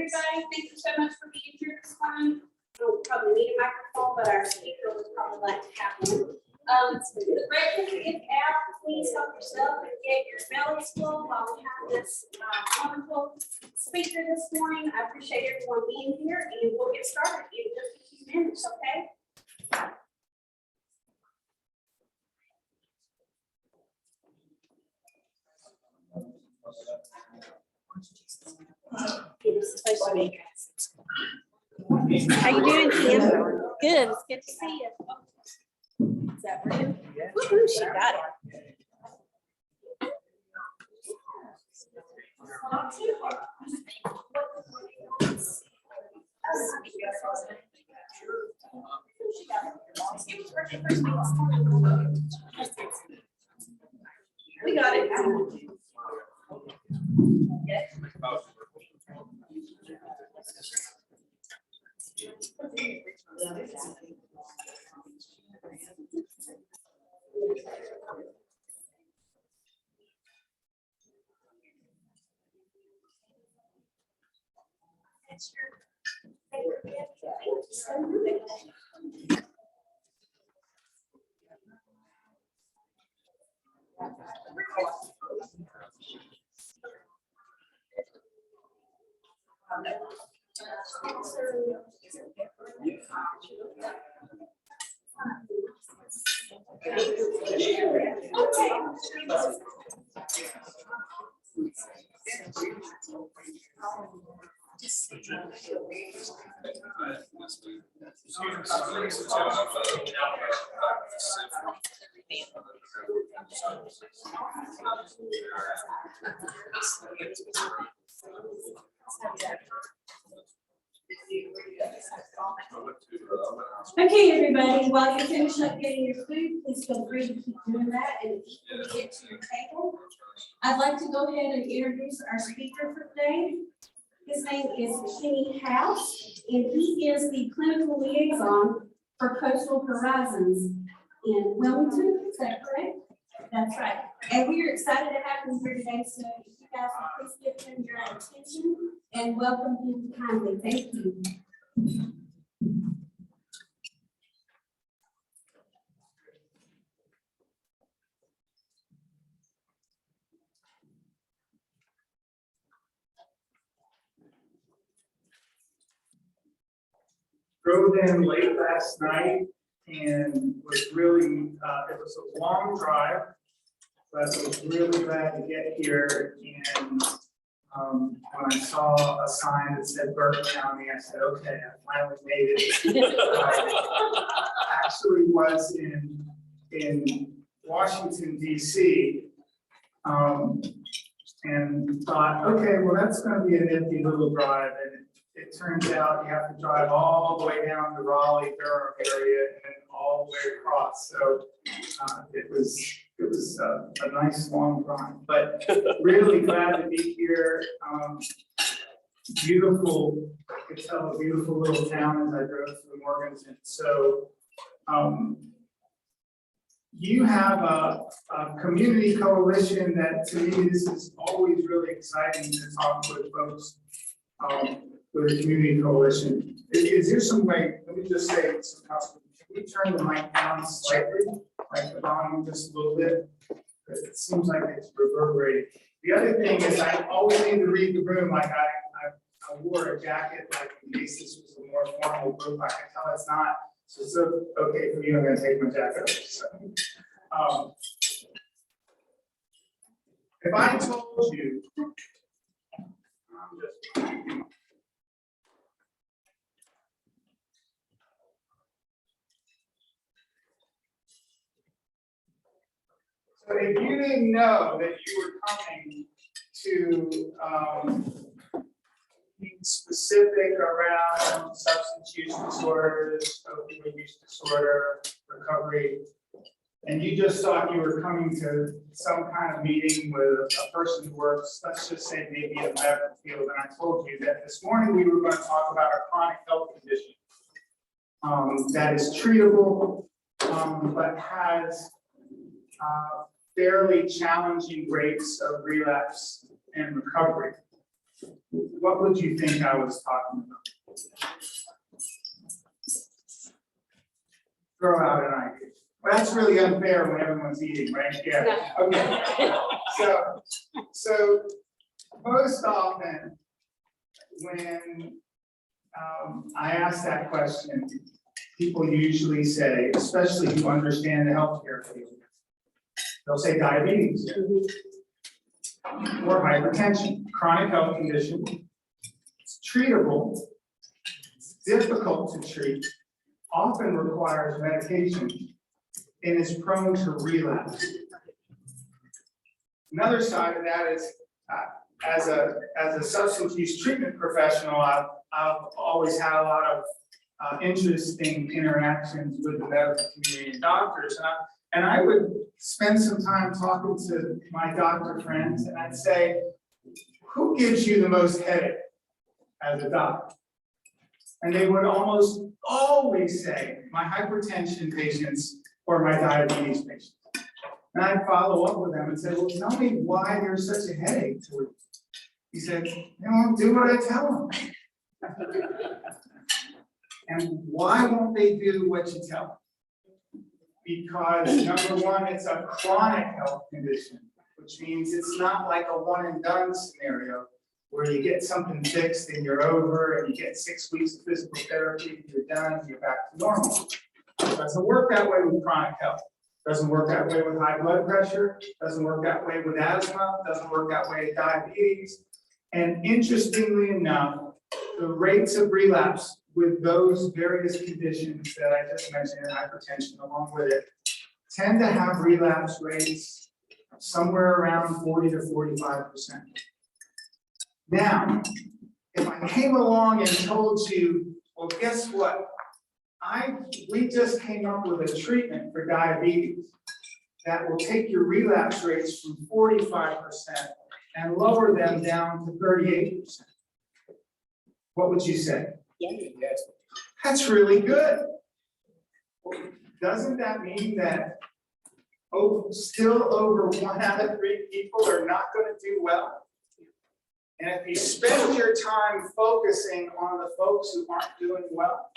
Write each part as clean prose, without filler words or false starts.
everybody. Thank you so much for being here this morning. We'll probably need a microphone, but our speaker would probably like to have one. The breakfast is out. Please help yourself and get your bellies full while we have this wonderful speaker this morning. I appreciate everyone being here, and we'll get started in just a few minutes, okay? How you doing, Kim? Good. It's good to see you. Is that real? Yeah. Woo-hoo, she got it. We got it. Okay, everybody, while you finish up getting your food, please feel free to keep doing that and eat when you get to your table. I'd like to go ahead and introduce our speaker for today. His name is Kenny House, and he is the clinical liaison for Coastal Horizons in Wilmington. Is that correct? That's right. And we are excited to have him here today. So if you guys will please give him your attention and welcome him kindly. Thank you. Drove in late last night and was really, it was a long drive, but I was really glad to get here. And when I saw a sign that said Burke County, I said, okay, I finally made it. I actually was in Washington, D.C. And thought, okay, well, that's going to be a nifty little drive. And it turns out you have to drive all the way down to Raleigh, Durham area, and all the way across. So it was a nice long drive, but really glad to be here. Beautiful, I could tell a beautiful little town as I drove through Morganton. So you have a community coalition that, to me, this is always really exciting to talk with folks. With the community coalition. Is there some way, let me just say, some can we turn the mic down slightly, like the volume just a little bit? Because it seems like it's reverberating. The other thing is I always need to read the room. Like I wore a jacket, like in case this was a more formal group. I can tell it's not. So okay for you, I'm gonna take my jacket off. So, if I told you, so if you didn't know that you were coming to being specific around substance use disorders, opioid use disorder, recovery, and you just thought you were coming to some kind of meeting with a person who works, let's just say maybe in the medical field, and I told you that this morning we were going to talk about a chronic health condition that is treatable, but has fairly challenging rates of relapse and recovery. what would you think I was talking about? Throw out an idea. Well, that's really unfair when everyone's eating, right? Yeah, okay. So most often, when I ask that question, people usually say, especially who understand the healthcare field, they'll say diabetes or hypertension, chronic health condition. It's treatable, it's difficult to treat, often requires medication, and is prone to relapse. Another side of that is, as a substance use treatment professional, I've always had a lot of interesting interactions with the medical community and doctors, and I would spend some time talking to my doctor friends, and I'd say, who gives you the most headache as a doctor? And they would almost always say, my hypertension patients or my diabetes patients. And I'd follow up with them and say, well, tell me why there's such a headache to it. He said, do what I tell them. And why won't they do what you tell them? Because number one, it's a chronic health condition, which means it's not like a one and done scenario where you get something fixed and you're over and you get 6 weeks of physical therapy, you're done, you're back to normal. It doesn't work that way with chronic health. Doesn't work that way with high blood pressure, doesn't work that way with asthma, doesn't work that way with diabetes. And interestingly enough, the rates of relapse with those various conditions that I just mentioned, and hypertension along with it, tend to have relapse rates somewhere around 40 to 45%. Now, if I came along and told you, well, guess what? We just came up with a treatment for diabetes that will take your relapse rates from 45% and lower them down to 38%. What would you say? Yes. That's really good. Well, doesn't that mean that still over 1 out of 3 people are not going to do well? And if you spend your time focusing on the folks who aren't doing well,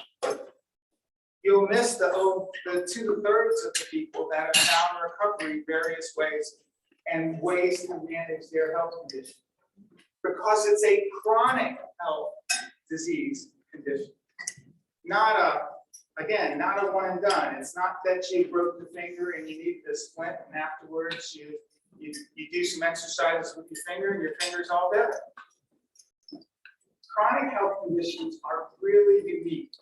you'll miss the 2/3 of the people that have found recovery various ways and ways to manage their health condition. Because it's a chronic health disease condition. Not a one and done. It's not that you broke the finger and you need the splint and afterwards you do some exercises with your finger and your finger's all better. Chronic health conditions are really unique.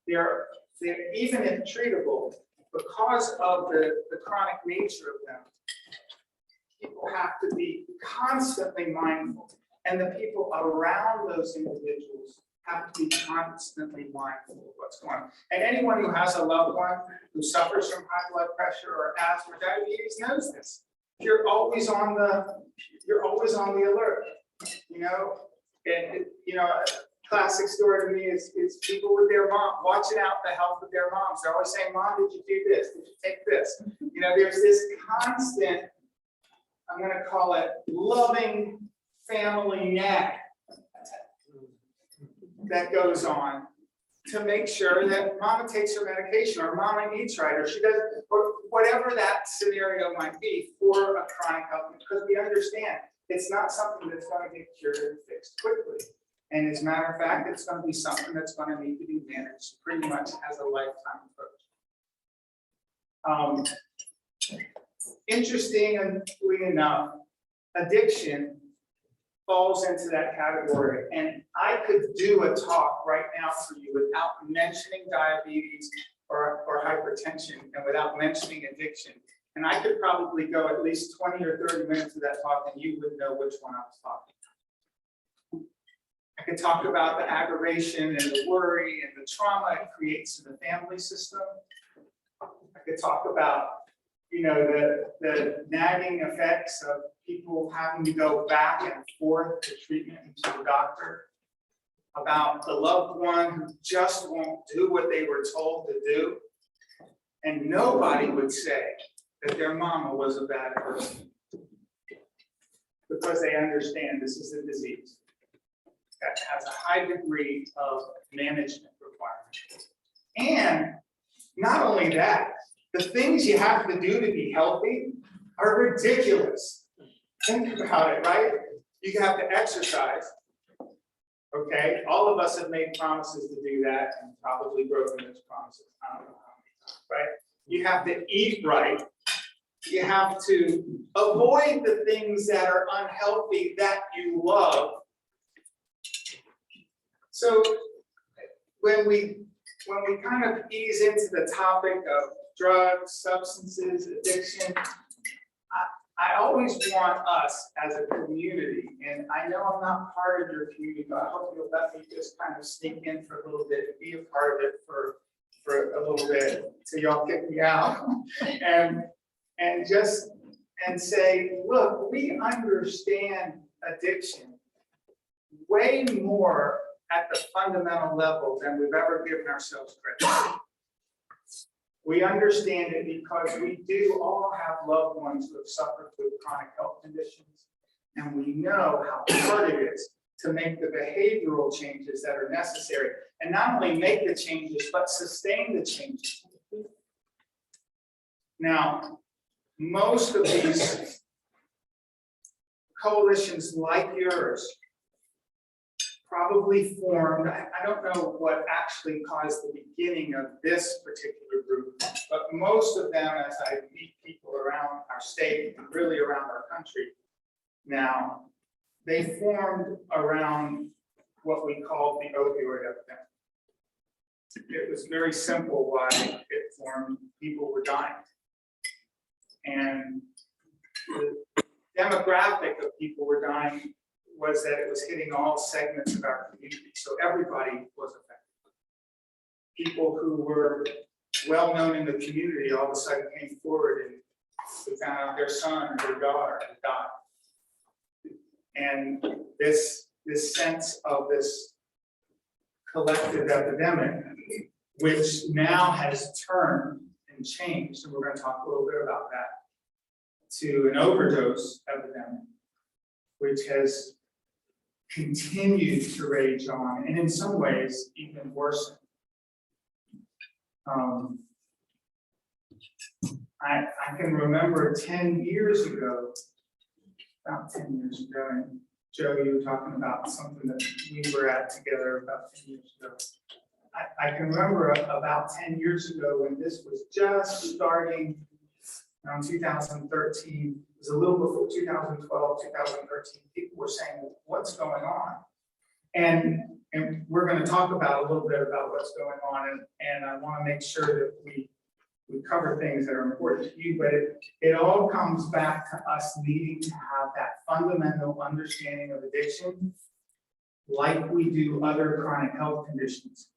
They're even if treatable, because of the chronic nature of them, people have to be constantly mindful. And the people around those individuals have to be constantly mindful of what's going on. And anyone who has a loved one who suffers from high blood pressure or asthma or diabetes knows this. You're always on the alert, and a classic story to me is people with their mom, watching out the health of their moms. They're always saying, Mom, did you do this? Did you take this? There's this constant, I'm going to call it loving family nag that goes on to make sure that mama takes her medication or mama eats right or she does, or whatever that scenario might be for a chronic health, because we understand it's not something that's going to get cured and fixed quickly. And as a matter of fact, it's going to be something that's going to need to be managed pretty much as a lifetime approach. Interestingly enough, addiction falls into that category. And I could do a talk right now for you without mentioning diabetes or hypertension and without mentioning addiction. And I could probably go at least 20 or 30 minutes of that talk and you would know which one I was talking about. I could talk about the aggravation and the worry and the trauma it creates in the family system. I could talk about, the nagging effects of people having to go back and forth to treatment and to the doctor, about the loved one who just won't do what they were told to do. And nobody would say that their mama was a bad person because they understand this is a disease. that has a high degree of management requirements. And not only that, the things you have to do to be healthy are ridiculous. Think about it, right? You have to exercise. Okay, all of us have made promises to do that and probably broken those promises. I don't know how many times, right? You have to eat right. You have to avoid the things that are unhealthy that you love. So when we kind of ease into the topic of drugs, substances, addiction, I always want us as a community, and I know I'm not part of your community, but I hope you'll let me just kind of sneak in for a little bit, and be a part of it for a little bit, till y'all kick me out, and say, look, we understand addiction way more at the fundamental level than we've ever given ourselves credit. We understand it because we do all have loved ones who have suffered with chronic health conditions, and we know how hard it is to make the behavioral changes that are necessary, and not only make the changes, but sustain the changes. Now, most of these coalitions like yours probably formed, I don't know what actually caused the beginning of this particular group, but most of them, as I meet people around our state and really around our country now, they formed around what we call the opioid epidemic. It was very simple why it formed. People were dying. And the demographic of people were dying was that it was hitting all segments of our community. So everybody was affected. People who were well known in the community all of a sudden came forward and we found out their son or their daughter had died. And this sense of this collective epidemic, which now has turned and changed, and we're going to talk a little bit about that, to an overdose epidemic, which has continued to rage on, and in some ways even worsen. I can remember 10 years ago, about 10 years ago, and Joe, you were talking about something that we were at together about 10 years ago. I can remember about 10 years ago when this was just starting around 2013. It was a little before 2012, 2013. People were saying, well, what's going on? And we're going to talk about a little bit about what's going on, and I want to make sure that we cover things that are important to you, but it all comes back to us needing to have that fundamental understanding of addiction like we do other chronic health conditions.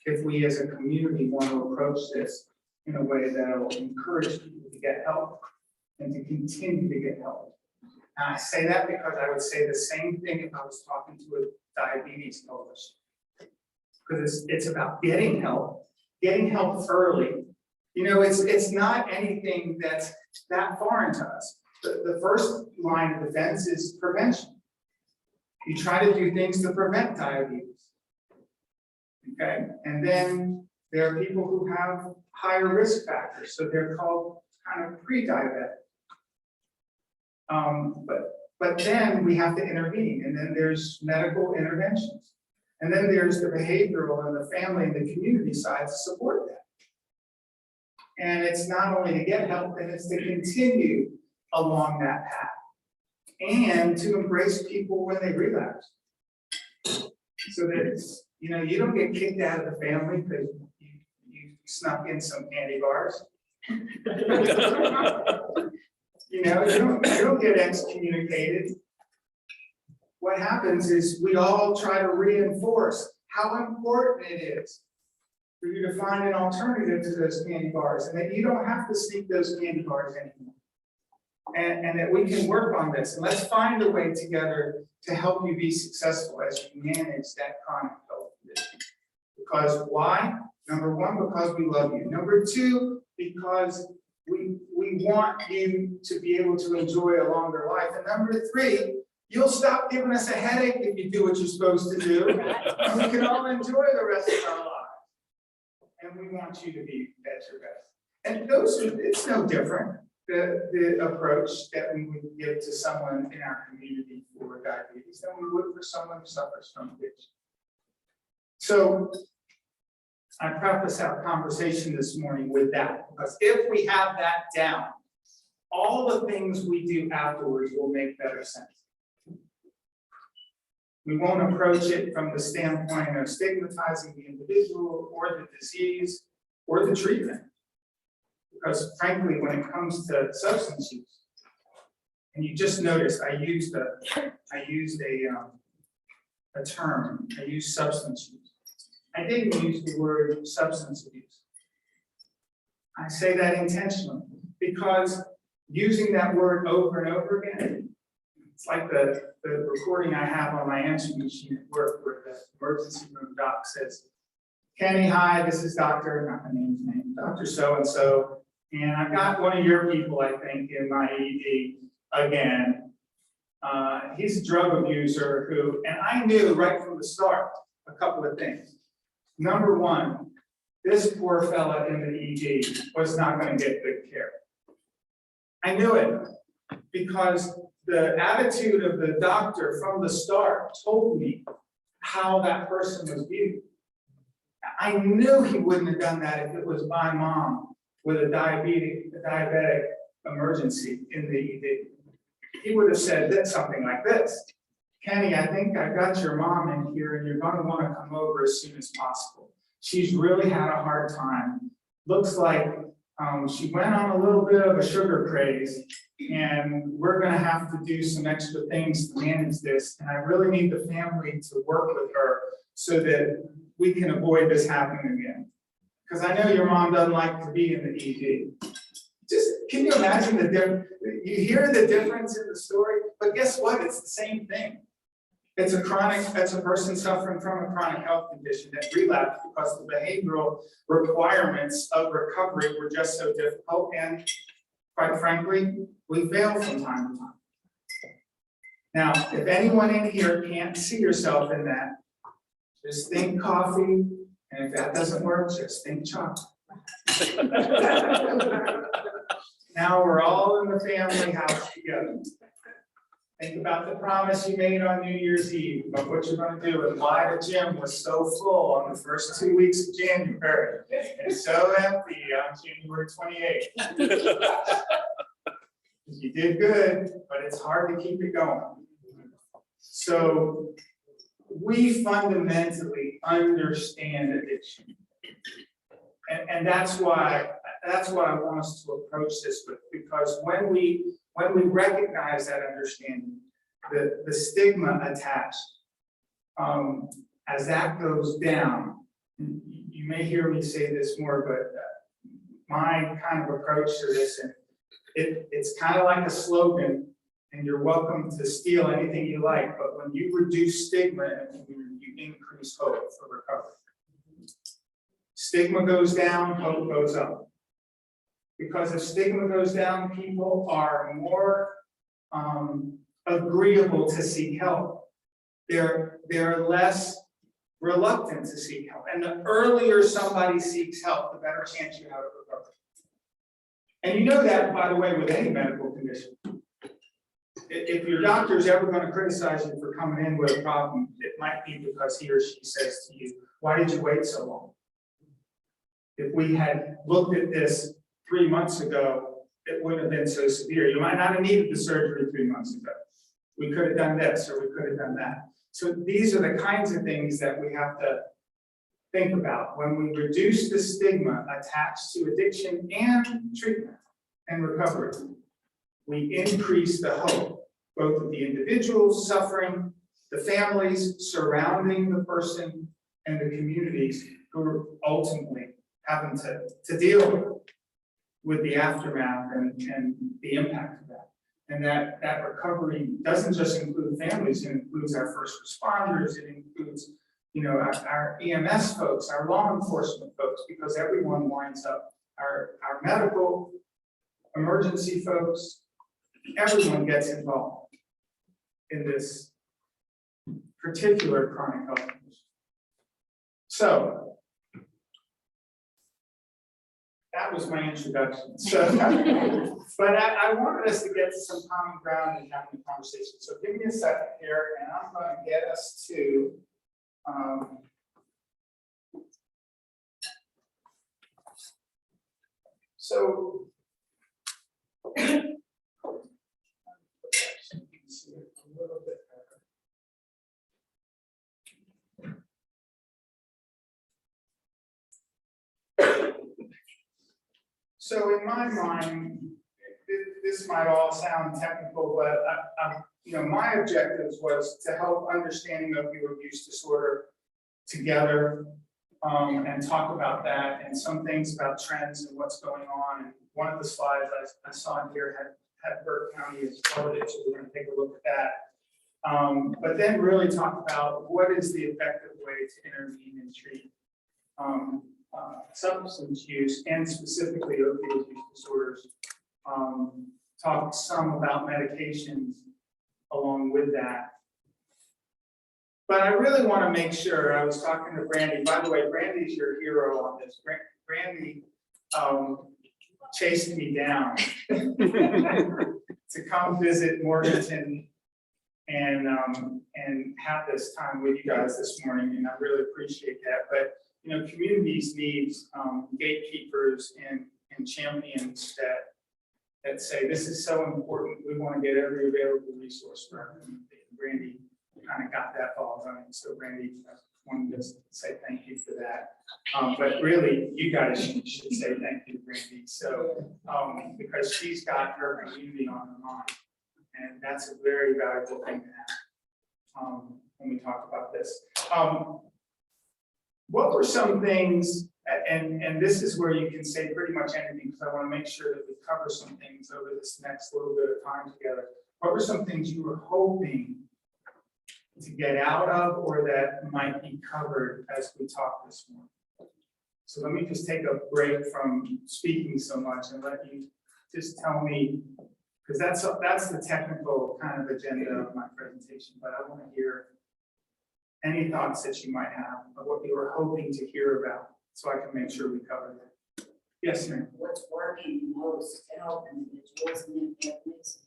If we as a community want to approach this in a way that will encourage people to get help and to continue to get help. And I say that because I would say the same thing if I was talking to a diabetes coalition. Because it's about getting help early. You know, it's not anything that's that foreign to us. The first line of defense is prevention. You try to do things to prevent diabetes. Okay, and then there are people who have higher risk factors, so they're called kind of pre-diabetic. But then we have to intervene, and then there's medical interventions, and then there's the behavioral and the family and the community side to support that. And it's not only to get help, and it's to continue along that path and to embrace people when they relapse. So that it's, you know, you don't get kicked out of the family because you snuck in some candy bars. You know, you don't get excommunicated. What happens is we all try to reinforce how important it is for you to find an alternative to those candy bars, and that you don't have to sneak those candy bars anymore. And that we can work on this, and let's find a way together to help you be successful as you manage that chronic health condition. Because why? Number one, because we love you. Number two, because we want you to be able to enjoy a longer life. And number three, You'll stop giving us a headache if you do what you're supposed to do, and we can all enjoy the rest of our lives. And we want you to be at your best. And it's no different, the approach that we would give to someone in our community for diabetes than we would for someone who suffers from addiction. So I preface our conversation this morning with that, because if we have that down, all the things we do afterwards will make better sense. We won't approach it from the standpoint of stigmatizing the individual or the disease or the treatment. Because frankly, when it comes to substance use, and you just noticed I used a term, I used substance use. I didn't use the word substance abuse. I say that intentionally because using that word over and over again, it's like the recording I have on my answering machine at work where the emergency room doc says, Kenny, hi, this is Dr. not my name's name, Dr. So-and-so, and I've got one of your people, I think, in my ED again. He's a drug abuser who, and I knew right from the start a couple of things. Number one, this poor fella in the ED was not going to get good care. I knew it because the attitude of the doctor from the start told me how that person was viewed. I knew he wouldn't have done that if it was my mom with a diabetic emergency in the ED. He would have said something like this. Kenny, I think I got your mom in here and you're going to want to come over as soon as possible. She's really had a hard time. Looks like she went on a little bit of a sugar craze and we're going to have to do some extra things to manage this. And I really need the family to work with her so that we can avoid this happening again. Because I know your mom doesn't like to be in the ED. Just, can you imagine the difference? You hear the difference in the story, but guess what? It's the same thing. It's a person suffering from a chronic health condition that relapsed because the behavioral requirements of recovery were just so difficult, and quite frankly, we fail from time to time. Now, if anyone in here can't see yourself in that, just think coffee, and if that doesn't work, just think chocolate. Now we're all in the family house together. Think about the promise you made on New Year's Eve about what you're going to do and why the gym was so full on the first 2 weeks of January and so empty on January 28th. You did good, but it's hard to keep it going. So we fundamentally understand addiction. And that's what I want us to approach this with, because when we recognize that understanding, the stigma attached, as that goes down, you may hear me say this more, but my kind of approach to this, and it's kind of like a slogan, and you're welcome to steal anything you like, but when you reduce stigma, you increase hope for recovery. Stigma goes down, hope goes up. Because if stigma goes down, people are more agreeable to seek help. They're less reluctant to seek help. And the earlier somebody seeks help, the better chance you have of recovery. And you know that, by the way, with any medical condition. If your doctor is ever going to criticize you for coming in with a problem, it might be because he or she says to you, why did you wait so long? If we had looked at this 3 months ago, it wouldn't have been so severe. You might not have needed the surgery 3 months ago. We could have done this or we could have done that. So these are the kinds of things that we have to think about when we reduce the stigma attached to addiction and treatment and recovery. We increase the hope, both of the individuals suffering, the families surrounding the person, and the communities who are ultimately having to deal with the aftermath and the impact of that. And that recovery doesn't just include families, it includes our first responders, it includes, our EMS folks, our law enforcement folks, because everyone winds up, our medical emergency folks, everyone gets involved. in this particular chronic health condition. So that was my introduction. So, but I wanted us to get to some common ground and having a conversation. So give me a second here, and I'm going to get us to. So see it a little bit better. So in my mind, this might all sound technical, but my objectives was to help understanding opioid use disorder together and talk about that and some things about trends and what's going on. And one of the slides I saw in here had Burke County as part of it, so we're going to take a look at that. But then really talk about what is the effective way to intervene and treat substance use and specifically opioid use disorders. Talk some about medications along with that. But I really want to make sure, I was talking to Brandy, by the way, Brandy's your hero on this. Brandy chased me down to come visit Morganton and have this time with you guys this morning, and I really appreciate that. But communities need gatekeepers and champions that say this is so important. We want to get every available resource for our community. Brandy kind of got that ball running. So Brandy, I wanted to say thank you for that. But really, you guys should say thank you to Brandy. So because she's got her community on her mind, and that's a very valuable thing to have when we talk about this. What were some things, and this is where you can say pretty much anything, because I want to make sure that we cover some things over this next little bit of time together. What were some things you were hoping to get out of or that might be covered as we talk this morning? So let me just take a break from speaking so much and let you just tell me, because that's the technical kind of agenda of my presentation, but I want to hear any thoughts that you might have of what you were hoping to hear about, so I can make sure we cover that. Yes, ma'am. What's working most to help individuals and families?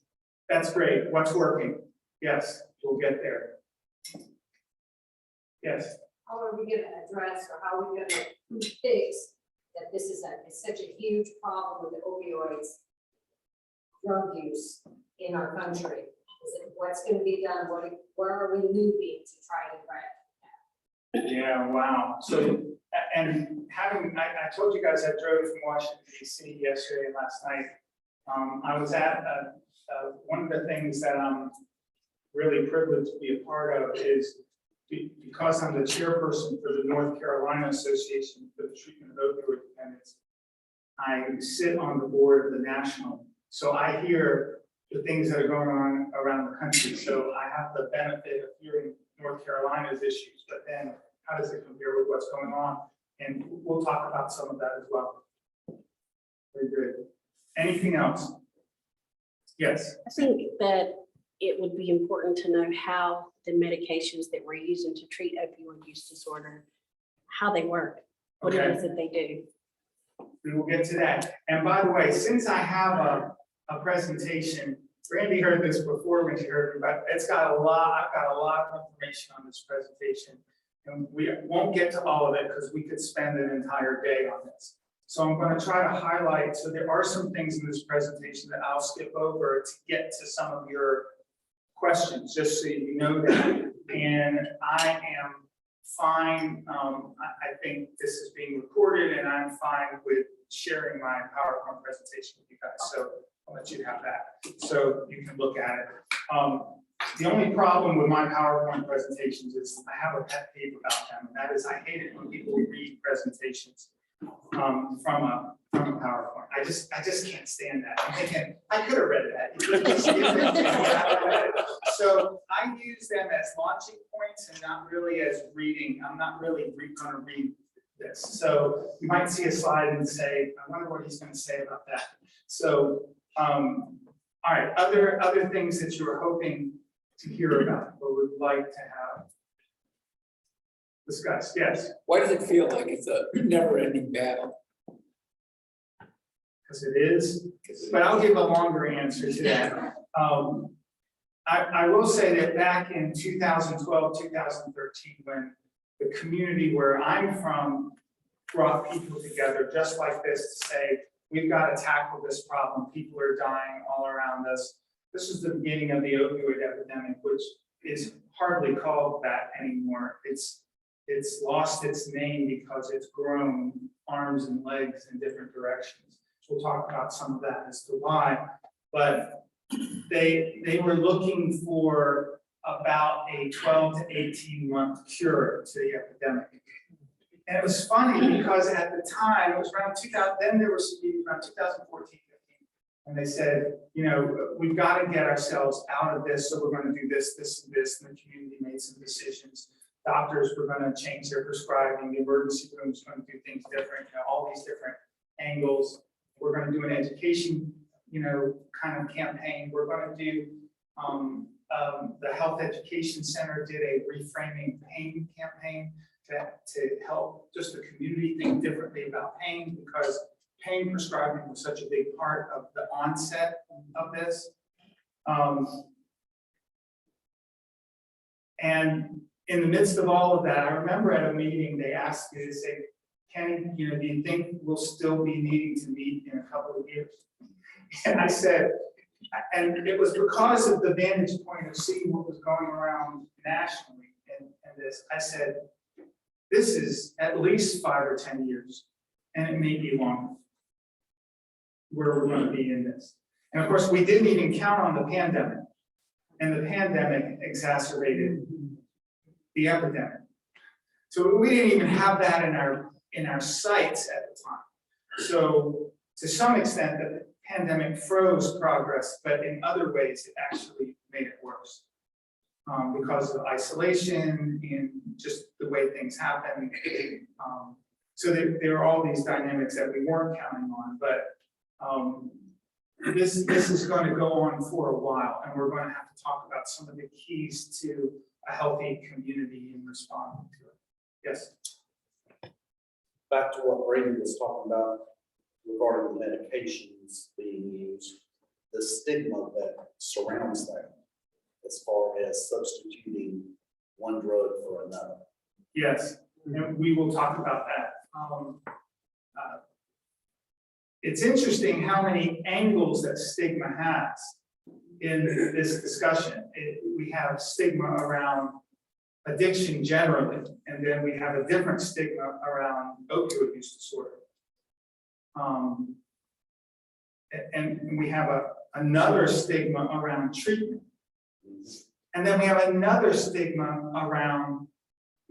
That's great. What's working? Yes, we'll get there. Yes. How are we going to address, or how are we going to fix that this is such a huge problem with the opioids drug use in our country? What's going to be done? Where are we moving to try to correct that? Yeah, wow. So, and I told you guys I drove from Washington, D.C. yesterday and last night. I was at one of the things that I'm really privileged to be a part of is because I'm the chairperson for the North Carolina Association for the Treatment of Opioid Dependence. I sit on the board of the national, so I hear the things that are going on around the country. So I have the benefit of hearing North Carolina's issues, but then how does it compare with what's going on? And we'll talk about some of that as well. Very good. Anything else? Yes. I think that it would be important to know how the medications that we're using to treat opioid use disorder, how they work, what it is that they do. We will get to that. And by the way, since I have a presentation, Brandy heard this before when she heard it, but I've got a lot of information on this presentation. And we won't get to all of it because we could spend an entire day on this. So I'm going to try to highlight, so there are some things in this presentation that I'll skip over to get to some of your questions, just so you know that. And I am fine. I think this is being recorded and I'm fine with sharing my PowerPoint presentation with you guys. So I'll let you have that so you can look at it. The only problem with my PowerPoint presentations is I have a pet peeve about them, and that is I hate it when people read presentations from a PowerPoint. I just can't stand that. I'm thinking I could have read that. So I use them as launching points and not really as reading. I'm not really going to read this. So you might see a slide and say, I wonder what he's going to say about that. So all right, other things that you were hoping to hear about or would like to have discussed. Yes, Why does it feel like it's a never-ending battle? because it is, but I'll give a longer answer to that. I will say that back in 2012, 2013, when the community where I'm from brought people together just like this to say, we've got to tackle this problem. People are dying all around us. This is the beginning of the opioid epidemic, which is hardly called that anymore. It's lost its name because it's grown arms and legs in different directions. We'll talk about some of that as to why, but they were looking for about a 12 to 18-month cure to the epidemic. And it was funny because at the time, it was around 2000, then there was around 2014, 15, and they said, you know, we've got to get ourselves out of this, so we're going to do this, this, and this, and the community made some decisions. Doctors were going to change their prescribing, the emergency room was going to do things different, you know, all these different angles. We're going to do an education, you know, kind of campaign. We're going to do, the Health Education Center did a reframing pain campaign to help just the community think differently about pain, because pain prescribing was such a big part of the onset of this. And in the midst of all of that, I remember at a meeting, they asked me to say, Kenny, you know, do you think we'll still be needing to meet in a couple of years? And I said, and it was because of the vantage point of seeing what was going around nationally and this, I said, this is at least 5 or 10 years, and it may be longer, where we're going to be in this. And of course, we didn't even count on the pandemic, and the pandemic exacerbated the epidemic. So we didn't even have that in our sights at the time. So to some extent, the pandemic froze progress, but in other ways, it actually made it worse because of isolation and just the way things happen. So there are all these dynamics that we weren't counting on, but this is going to go on for a while, and we're going to have to talk about some of the keys to a healthy community in responding to it. Yes. Back to what Brady was talking about regarding the medications being used, the stigma that surrounds that as far as substituting one drug for another. Yes, and we will talk about that. It's interesting how many angles that stigma has in this discussion. We have stigma around addiction generally, and then we have a different stigma around opioid use disorder. And we have another stigma around treatment. And then we have another stigma around,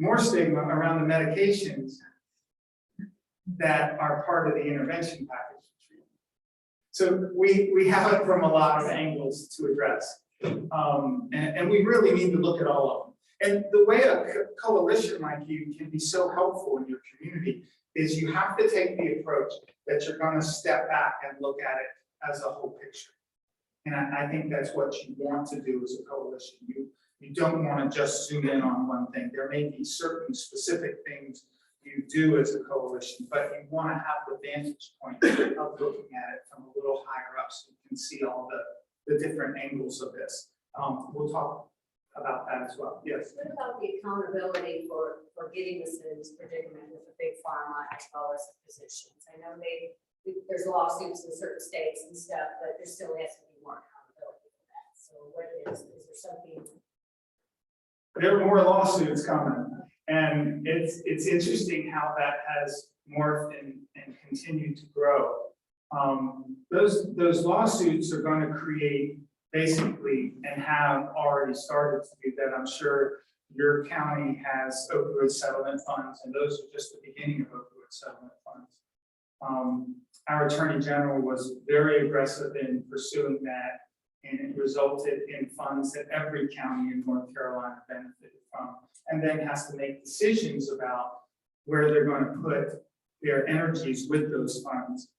more stigma around the medications that are part of the intervention package for treatment. So we have it from a lot of angles to address. And we really need to look at all of them. And the way a coalition like you can be so helpful in your community is you have to take the approach that you're going to step back and look at it as a whole picture. And I think that's what you want to do as a coalition. You don't want to just zoom in on one thing. There may be certain specific things you do as a coalition, but you want to have the vantage point of looking at it from a little higher up so you can see all the different angles of this. We'll talk about that as well. Yes. What about the accountability for getting us in this predicament with the big pharma as well as the physicians? I know there's lawsuits in certain states and stuff, but there still has to be more accountability for that. So what is there something? There are more lawsuits coming, and it's interesting how that has morphed and continued to grow. Those lawsuits are going to create basically, and have already started to do that. I'm sure your county has opioid settlement funds, and those are just the beginning of opioid settlement funds. Our Attorney General was very aggressive in pursuing that, and it resulted in funds that every county in North Carolina benefited from, and then has to make decisions about where they're going to put their energies with those funds.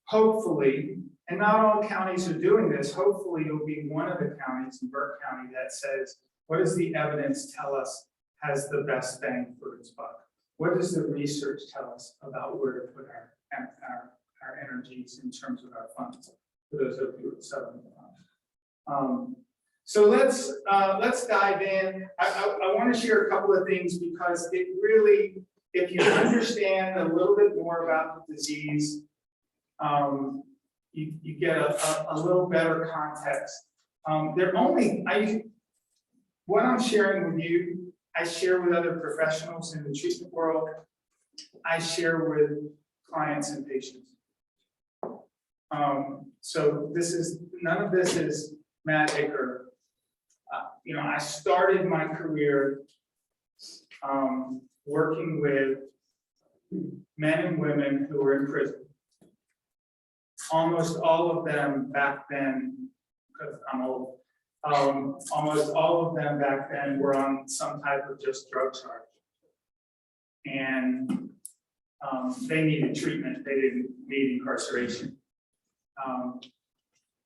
Hopefully, And not all counties are doing this. Hopefully you'll be one of the counties in Burke County that says, what does the evidence tell us has the best bang for its buck? What does the research tell us about where to put our energies in terms of our funds for those opioid settlement funds? So let's dive in. I want to share a couple of things because it really, if you understand a little bit more about the disease, you get a little better context. What I'm sharing with you, I share with other professionals in the treatment world. I share with clients and patients. So none of this is magic or, I started my career working with men and women who were in prison. Almost all of them back then, because I'm old, almost all of them back then were on some type of just drug charge. And they needed treatment, they didn't need incarceration.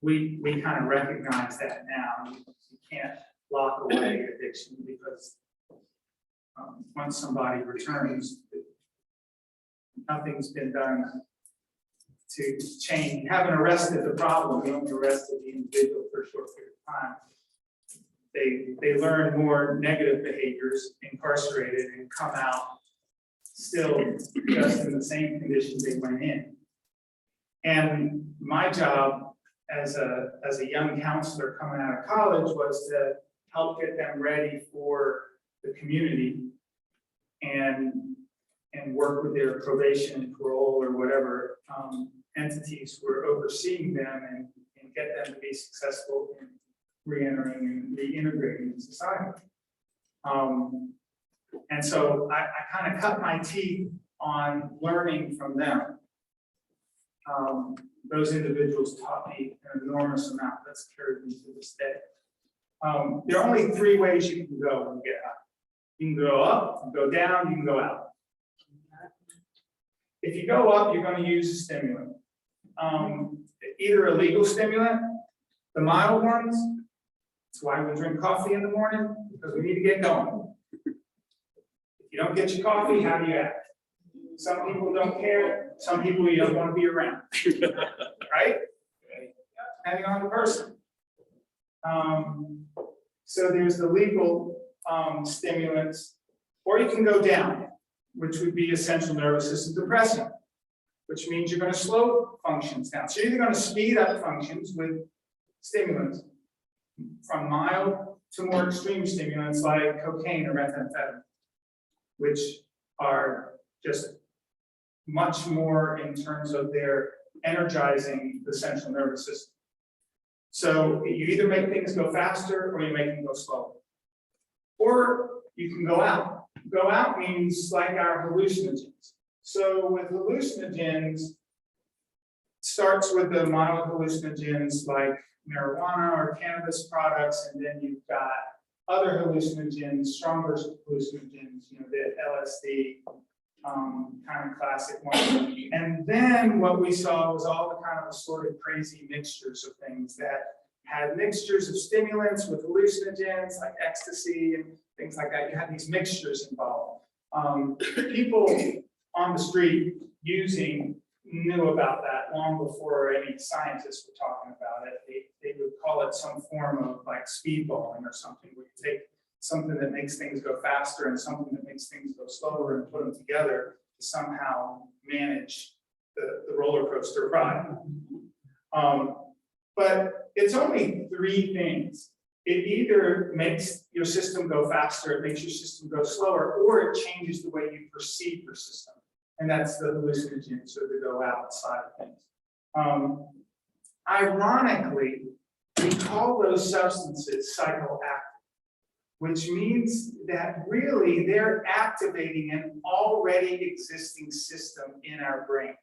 We kind of recognize that now. You can't lock away addiction because once somebody returns, nothing's been done to change. You haven't arrested the problem, you only arrested the individual for a short period of time. They learn more negative behaviors, incarcerated, and come out still just in the same conditions they went in. And my job as a young counselor coming out of college was to help get them ready for the community and work with their probation and parole or whatever entities were overseeing them and get them to be successful in re-entering and reintegrating in society. And so I kind of cut my teeth on learning from them. Those individuals taught me an enormous amount that's carried me to this day. There are only three ways you can go when you get out. You can go up, you can go down, you can go out. If you go up, you're going to use a stimulant. Either a legal stimulant, the mild ones. That's why we drink coffee in the morning, because we need to get going. If you don't get your coffee, how do you act? Some people don't care, some people you don't want to be around, right? Depending on the person. So there's the legal stimulants, or you can go down, which would be a central nervous system depressant, which means you're going to slow functions down. So you're either going to speed up functions with stimulants, from mild to more extreme stimulants like cocaine or methamphetamine, which are just much more in terms of their energizing the central nervous system. So you either make things go faster or you make them go slower. Or you can go out. Go out means like our hallucinogens. So with hallucinogens, starts with the mild hallucinogens like marijuana or cannabis products, and then you've got other hallucinogens, stronger hallucinogens, the LSD, kind of classic one. And then what we saw was all the kind of assorted crazy mixtures of things that had mixtures of stimulants with hallucinogens like ecstasy and things like that. You had these mixtures involved. People on the street knew about that long before any scientists were talking about it. They would call it some form of like speedballing or something, where you take something that makes things go faster and something that makes things go slower and put them together to somehow manage the roller coaster ride. But it's only three things. It either makes your system go faster, it makes your system go slower, or it changes the way you perceive your system. And that's the hallucinogens, so they go outside of things. Ironically, we call those substances psychoactive, which means that really they're activating an already existing system in our brain,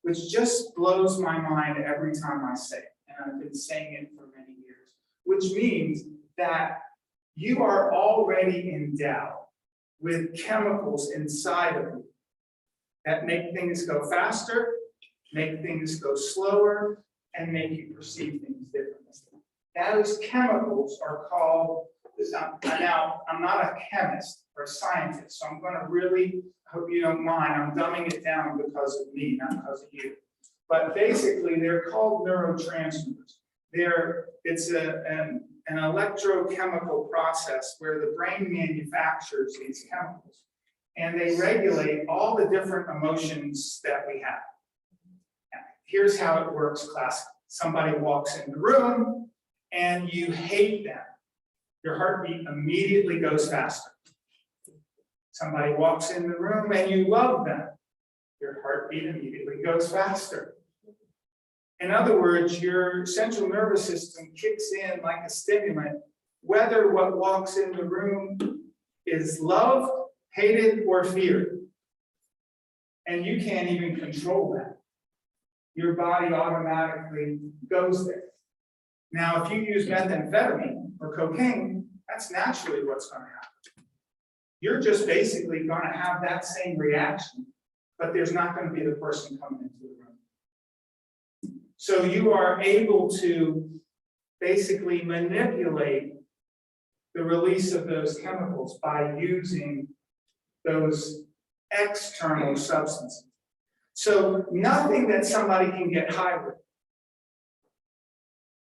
which just blows my mind every time I say it. And I've been saying it for many years, which means that you are already endowed with chemicals inside of you that make things go faster, make things go slower, and make you perceive things differently. Those chemicals are called, now, I'm not a chemist or a scientist, so I'm gonna really, I hope you don't mind, I'm dumbing it down because of me, not because of you. But basically, they're called neurotransmitters. It's an electrochemical process where the brain manufactures these chemicals. And they regulate all the different emotions that we have. Now, here's how it works classically. Somebody walks in the room and you hate them. Your heartbeat immediately goes faster. Somebody walks in the room and you love them. Your heartbeat immediately goes faster. In other words, your central nervous system kicks in like a stimulant, whether what walks in the room is loved, hated, or feared. And you can't even control that. Your body automatically goes there. Now, if you use methamphetamine or cocaine, that's naturally what's going to happen. You're just basically going to have that same reaction, but there's not going to be the person coming into the room. So you are able to basically manipulate the release of those chemicals by using those external substances. So nothing that somebody can get high with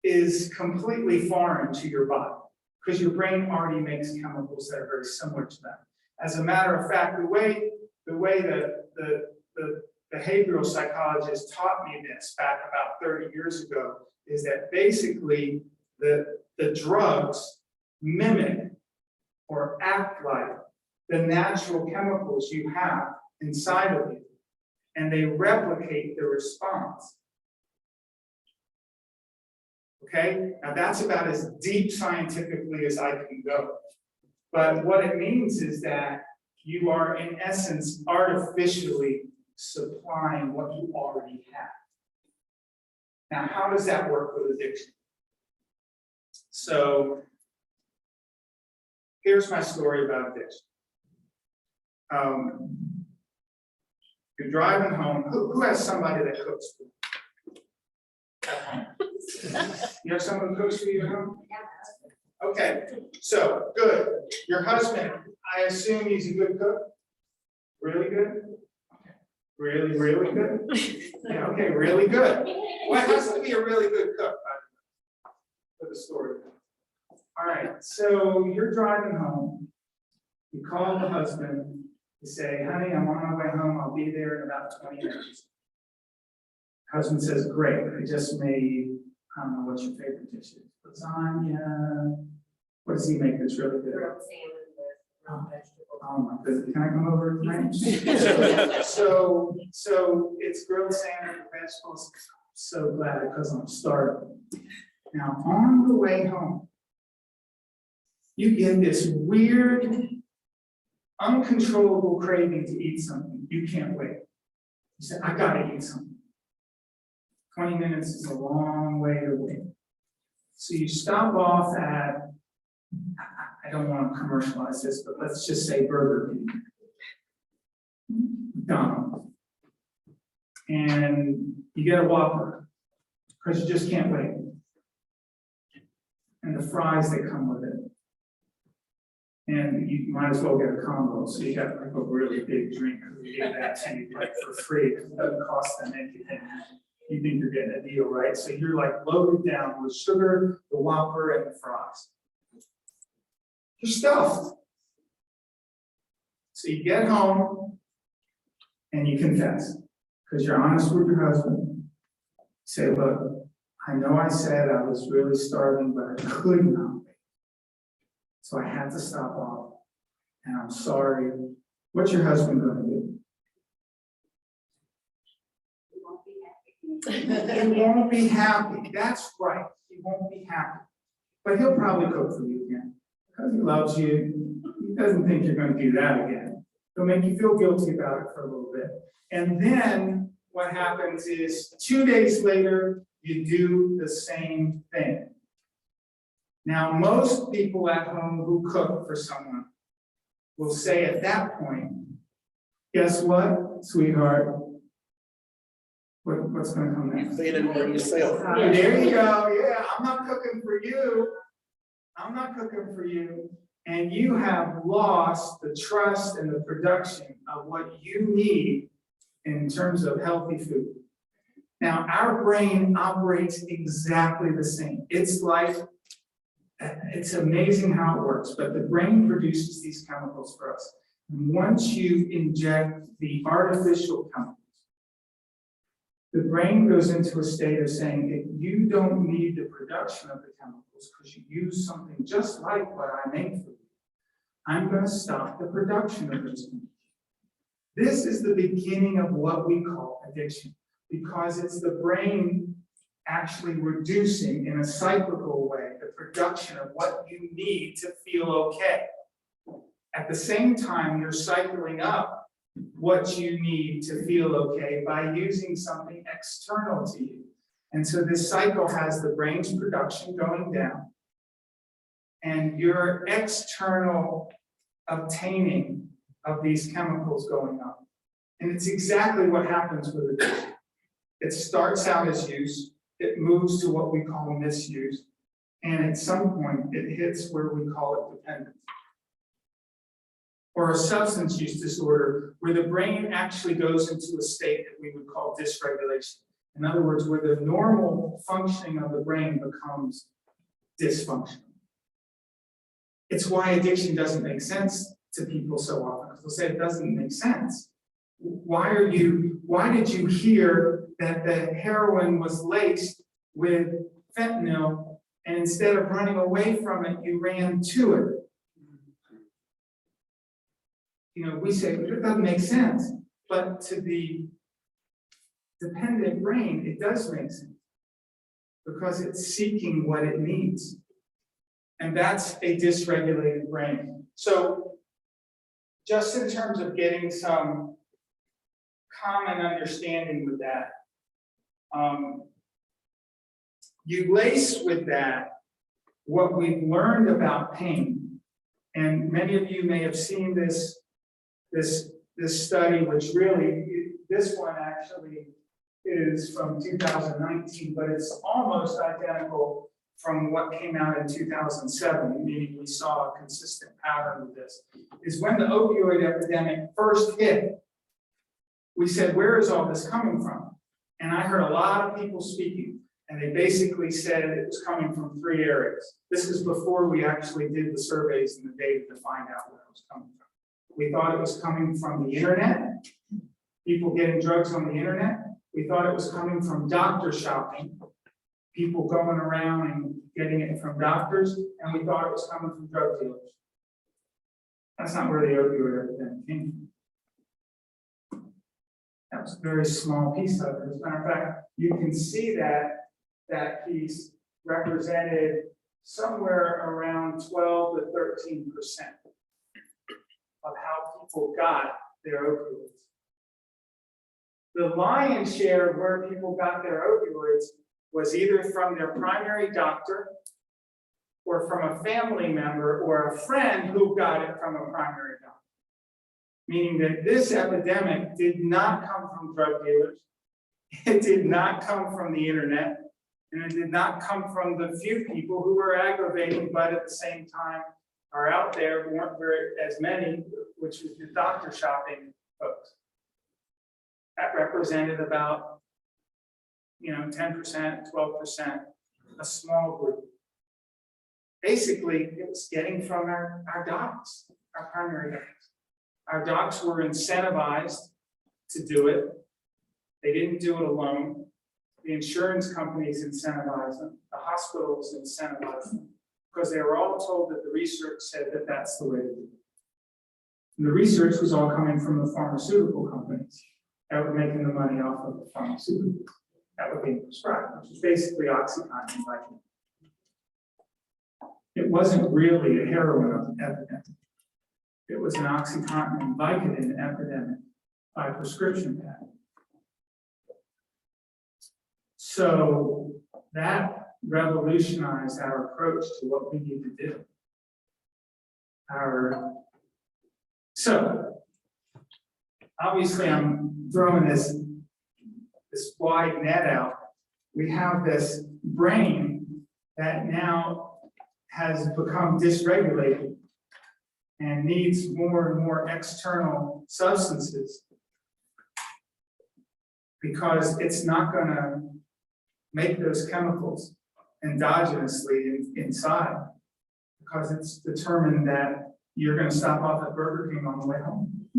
is completely foreign to your body, because your brain already makes chemicals that are very similar to them. As a matter of fact, the way the behavioral psychologists taught me this back about 30 years ago is that basically the drugs mimic or act like the natural chemicals you have inside of you, and they replicate the response. Okay, now that's about as deep scientifically as I can go. But what it means is that you are, in essence, artificially supplying what you already have. Now, how does that work with addiction? So, here's my story about addiction. You're driving home. Who has somebody that cooks for you at home? You have someone who cooks for you at home? Okay, so good. Your husband, I assume he's a good cook? Really good? Okay. Really, really good? Yeah, okay, really good. What has to be a really good cook, by the way, for the story? All right, so you're driving home. You call the husband. You say, honey, I'm on my way home. I'll be there in about 20 minutes. Husband says, great. I just made, I don't know what's your favorite dish is. Lasagna. What does he make that's really good? Grilled salmon with raw vegetables. Oh my goodness, can I come over tonight? So it's grilled salmon with vegetables. I'm so glad because I'm starving. Now, on the way home, you get this weird, uncontrollable craving to eat something. You can't wait. You say, I gotta eat something. 20 minutes is a long way to wait. So you stop off at, I don't want to commercialize this, but let's just say Burger King, McDonald's, and you get a Whopper because you just can't wait, and the fries that come with it, and you might as well get a combo. So you got like a really big drink because we give that to you like for free. It doesn't cost them anything. You think you're getting a deal, right? So you're like loaded down with sugar, the Whopper, and the fries. You're stuffed. So you get home and you confess because you're honest with your husband. Say, look, I know I said I was really starving, but I could not wait. So I had to stop off, and I'm sorry. What's your husband going to do? He won't be happy. That's right. He won't be happy. But he'll probably cook for you again. Because he loves you. He doesn't think you're going to do that again. He'll make you feel guilty about it for a little bit. And then what happens is 2 days later, you do the same thing. Now, most people at home who cook for someone will say at that point, guess what, sweetheart? What's gonna come next? Feed it for yourself. There you go, yeah, I'm not cooking for you. I'm not cooking for you. And you have lost the trust and the production of what you need in terms of healthy food. Now, our brain operates exactly the same. It's like, it's amazing how it works, but the brain produces these chemicals for us. And once you inject the artificial chemicals, the brain goes into a state of saying that you don't need the production of the chemicals because you use something just like what I made for you. I'm going to stop the production of those chemicals. This is the beginning of what we call addiction, because it's the brain actually reducing in a cyclical way the production of what you need to feel okay. At the same time, you're cycling up what you need to feel okay by using something external to you. And so this cycle has the brain's production going down and your external obtaining of these chemicals going up. And it's exactly what happens with addiction. It starts out as use, it moves to what we call misuse, and at some point it hits where we call it dependence. Or a substance use disorder where the brain actually goes into a state that we would call dysregulation. In other words, where the normal functioning of the brain becomes dysfunctional. It's why addiction doesn't make sense to people so often, because they'll say it doesn't make sense. Why did you hear that the heroin was laced with fentanyl, and instead of running away from it, you ran to it? You know, we say it doesn't make sense, but to the dependent brain, it does make sense because it's seeking what it needs. And that's a dysregulated brain. So just in terms of getting some common understanding with that, you lace with that what we've learned about pain. And many of you may have seen this study, which really, this one actually is from 2019, but it's almost identical from what came out in 2007, meaning we saw a consistent pattern with this, is when the opioid epidemic first hit, we said, where is all this coming from? And I heard a lot of people speaking, and they basically said it was coming from 3 areas. This is before we actually did the surveys and the data to find out where it was coming from. We thought it was coming from the internet, people getting drugs on the internet. We thought it was coming from doctor shopping, people going around and getting it from doctors, and we thought it was coming from drug dealers. That's not where the opioid epidemic came from. That was a very small piece of it. As a matter of fact, you can see that piece represented somewhere around 12 to 13% of how people got their opioids. The lion's share of where people got their opioids was either from their primary doctor or from a family member or a friend who got it from a primary doctor. Meaning that this epidemic did not come from drug dealers, it did not come from the internet, and it did not come from the few people who were aggravating, but at the same time are out there, who weren't very as many, which was the doctor shopping folks. That represented about 10%, 12%, a small group. Basically, it was getting from our docs, our primary docs. Our docs were incentivized to do it. They didn't do it alone. The insurance companies incentivized them. The hospitals incentivized them because they were all told that the research said that that's the way to do it. And the research was all coming from the pharmaceutical companies that were making the money off of the pharmaceuticals that were being prescribed, which was basically OxyContin and Vicodin. It wasn't really a heroin epidemic. It was an OxyContin and Vicodin epidemic by prescription patent. So that revolutionized our approach to what we need to do. So obviously I'm throwing this this wide net out, we have this brain that now has become dysregulated and needs more and more external substances because it's not gonna make those chemicals endogenously inside because it's determined that you're gonna stop off at Burger King on the way home.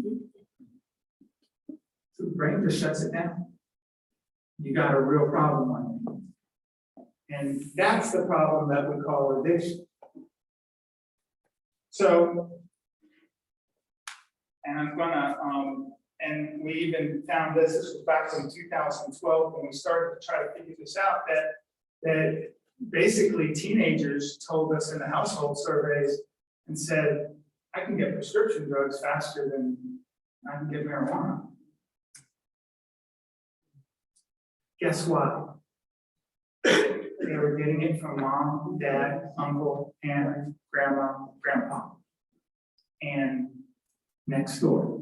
So the brain just shuts it down. You got a real problem on your hands. And that's the problem that we call addiction. So, and I'm gonna, and we even found this was back in 2012 when we started to try to figure this out, that basically teenagers told us in the household surveys and said, I can get prescription drugs faster than I can get marijuana. Guess what? They were getting it from mom, dad, uncle, aunt, grandma, grandpa, and next door.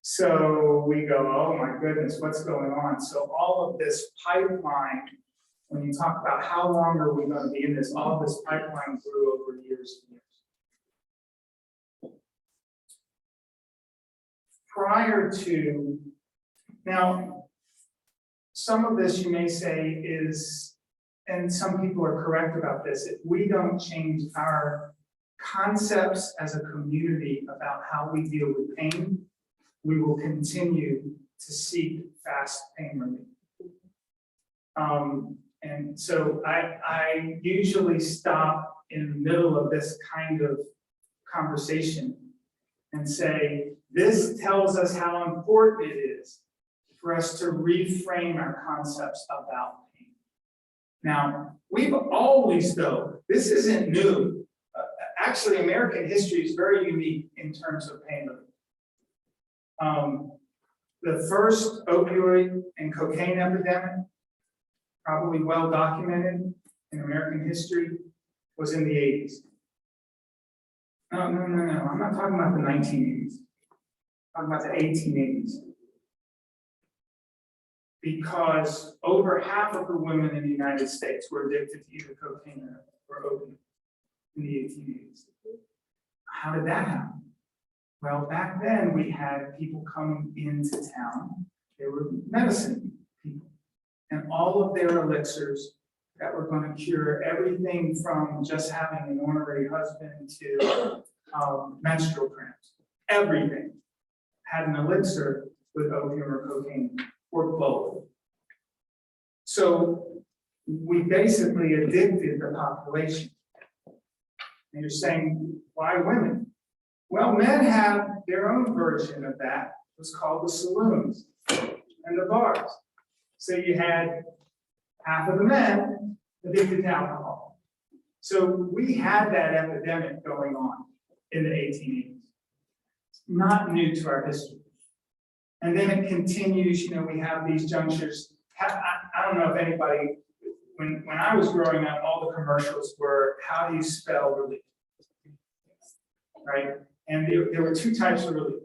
So we go, oh my goodness, what's going on? So all of this pipeline, when you talk about how long are we going to be in this, all of this pipeline grew over years and years. Prior to, now, some of this you may say is, and some people are correct about this, if we don't change our concepts as a community about how we deal with pain, we will continue to seek fast pain relief. And so I usually stop in the middle of this kind of conversation and say, this tells us how important it is for us to reframe our concepts about pain. Now, we've always, though, this isn't new. Actually, American history is very unique in terms of pain relief. The first opioid and cocaine epidemic, probably well documented in American history, was in the 80s. No, I'm not talking about the 1980s. I'm talking about the 1880s. Because over half of the women in the United States were addicted to either cocaine or opium in the 1880s. How did that happen? Well, back then we had people coming into town. They were medicine people. And all of their elixirs that were going to cure everything from just having an ornery husband to menstrual cramps. Everything had an elixir with opium or cocaine or both. So we basically addicted the population. And you're saying, why women? Well, men have their own version of that. It was called the saloons and the bars. So you had half of the men addicted to alcohol. So we had that epidemic going on in the 1880s. Not new to our history. And then it continues, we have these junctures. I don't know if anybody, when I was growing up, all the commercials were, how do you spell relief? Right? And there were two types of relief.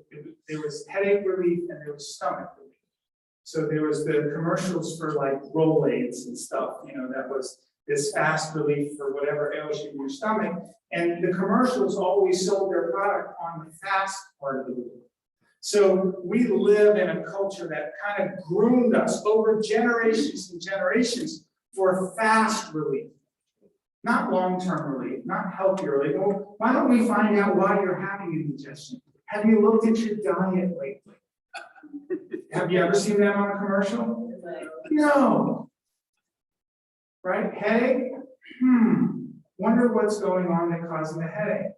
There was headache relief and there was stomach relief. So there was the commercials for like Rolaids and stuff, that was this fast relief for whatever ails you in your stomach. And the commercials always sold their product on the fast part of the relief. So we live in a culture that kind of groomed us over generations and generations for fast relief. Not long-term relief, not healthy relief. Well, why don't we find out why you're having indigestion? Have you looked at your diet lately? Have you ever seen that on a commercial? No. Right? Headache? Wonder what's going on that causing the headache.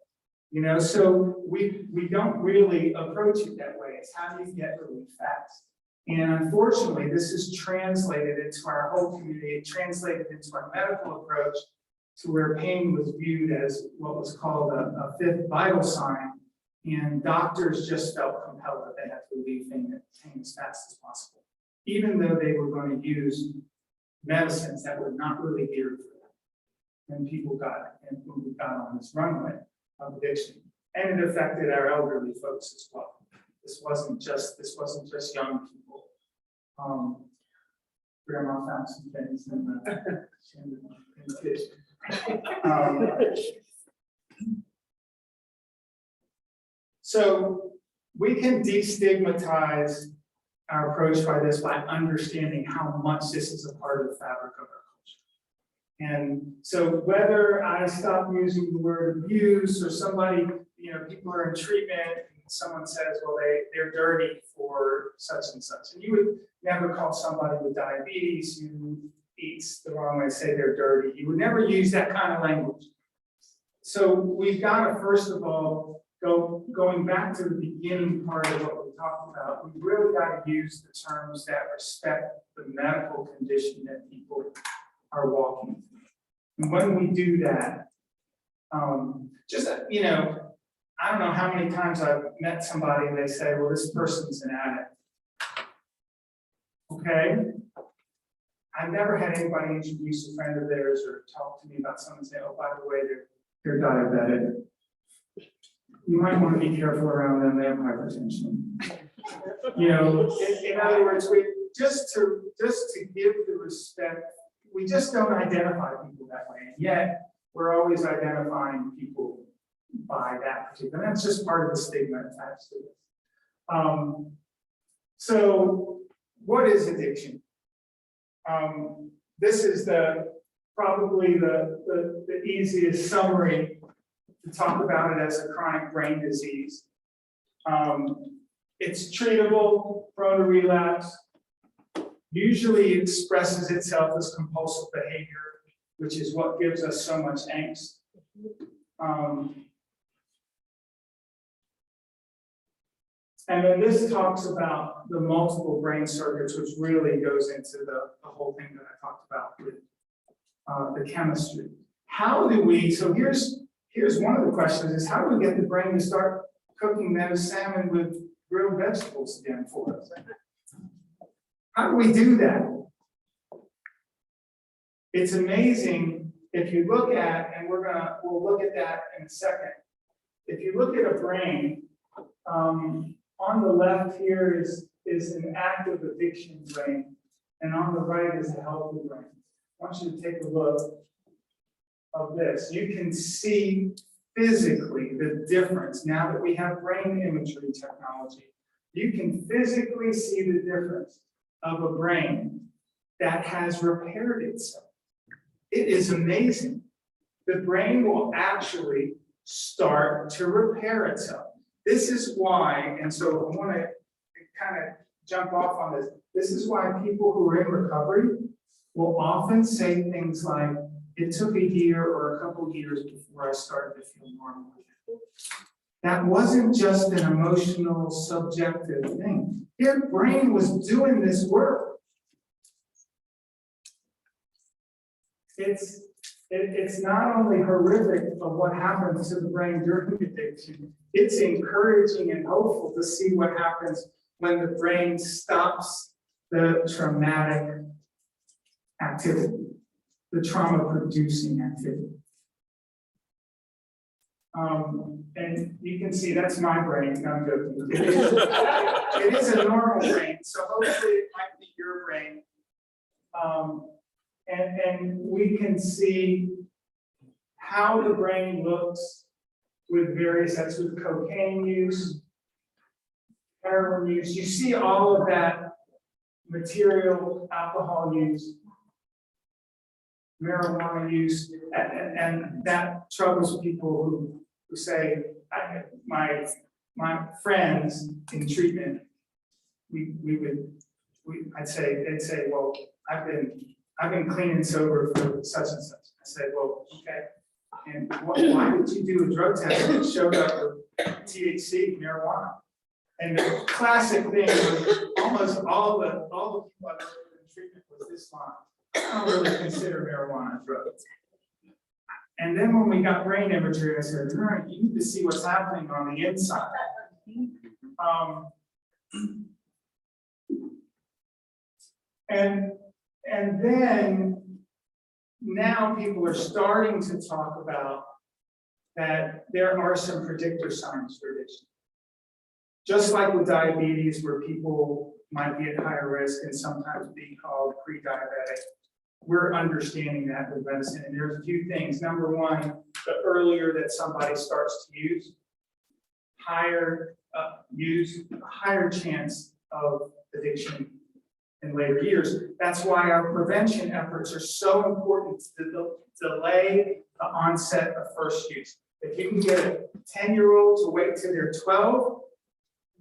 So we don't really approach it that way. It's how do you get relief fast? And unfortunately, this is translated into our whole community. It translated into our medical approach to where pain was viewed as what was called a fifth vital sign. And doctors just felt compelled that they had to relieve pain as fast as possible, even though they were going to use medicines that were not really geared for them. And people got on this runway of addiction. And it affected our elderly folks as well. This wasn't just young people. Grandma found some things in the kitchen. So we can destigmatize our approach by this, by understanding how much this is a part of the fabric of our culture. And so whether I stop using the word abuse, or somebody, people are in treatment and someone says, well, they're dirty for such and such. And you would never call somebody with diabetes who eats the wrong way, say they're dirty. You would never use that kind of language. So we've got to, first of all, going back to the beginning part of what we talked about, we really got to use the terms that respect the medical condition that people are walking through. And when we do that, I don't know how many times I've met somebody and they say, well, this person's an addict. Okay. I've never had anybody introduce a friend of theirs or talk to me about someone and say, oh, by the way, they're diabetic. You might want to be careful around them, they have hypertension. In other words, just to give the respect, we just don't identify people that way. And yet, we're always identifying people by that particular, and that's just part of the stigma attached to this. So what is addiction? This is probably the easiest summary to talk about it as a chronic brain disease. It's treatable, prone to relapse, usually expresses itself as compulsive behavior, which is what gives us so much angst. And then this talks about the multiple brain circuits, which really goes into the whole thing that I talked about with the chemistry. How do we, so here's one of the questions is, how do we get the brain to start cooking that salmon with grilled vegetables again for us? How do we do that? It's amazing if you look at, and we'll look at that in a second. If you look at a brain, on the left here is an active addiction brain, and on the right is a healthy brain. I want you to take a look of this. You can see physically the difference. Now that we have brain imagery technology, you can physically see the difference of a brain that has repaired itself. It is amazing. The brain will actually start to repair itself. This is why, and so I want to kind of jump off on this. This is why people who are in recovery will often say things like, it took a year or a couple of years before I started to feel normal. That wasn't just an emotional, subjective thing. Your brain was doing this work. It's not only horrific of what happens to the brain during addiction, it's encouraging and hopeful to see what happens when the brain stops the traumatic activity, the trauma-producing activity. And you can see that's my brain. No, I'm joking. It is a normal brain, so hopefully it might be your brain. And we can see how the brain looks with various, that's with cocaine use, heroin use. You see all of that material, alcohol use, marijuana use, and that troubles people who say, my friends in treatment, they'd say, well, I've been clean and sober for such and such. I said, well, okay. And why did you do a drug test that showed up with THC, marijuana? And the classic thing was almost all the people I worked with in treatment was this line. I don't really consider marijuana a drug. And then when we got brain imagery, I said, all right, you need to see what's happening on the inside. And then now people are starting to talk about that there are some predictor signs for addiction. Just like with diabetes, where people might be at higher risk and sometimes be called pre-diabetic, we're understanding that with medicine. And there's a few things. Number one, the earlier that somebody starts to use, higher chance of addiction in later years. That's why our prevention efforts are so important to delay the onset of first use. If you can get a 10-year-old to wait till they're 12,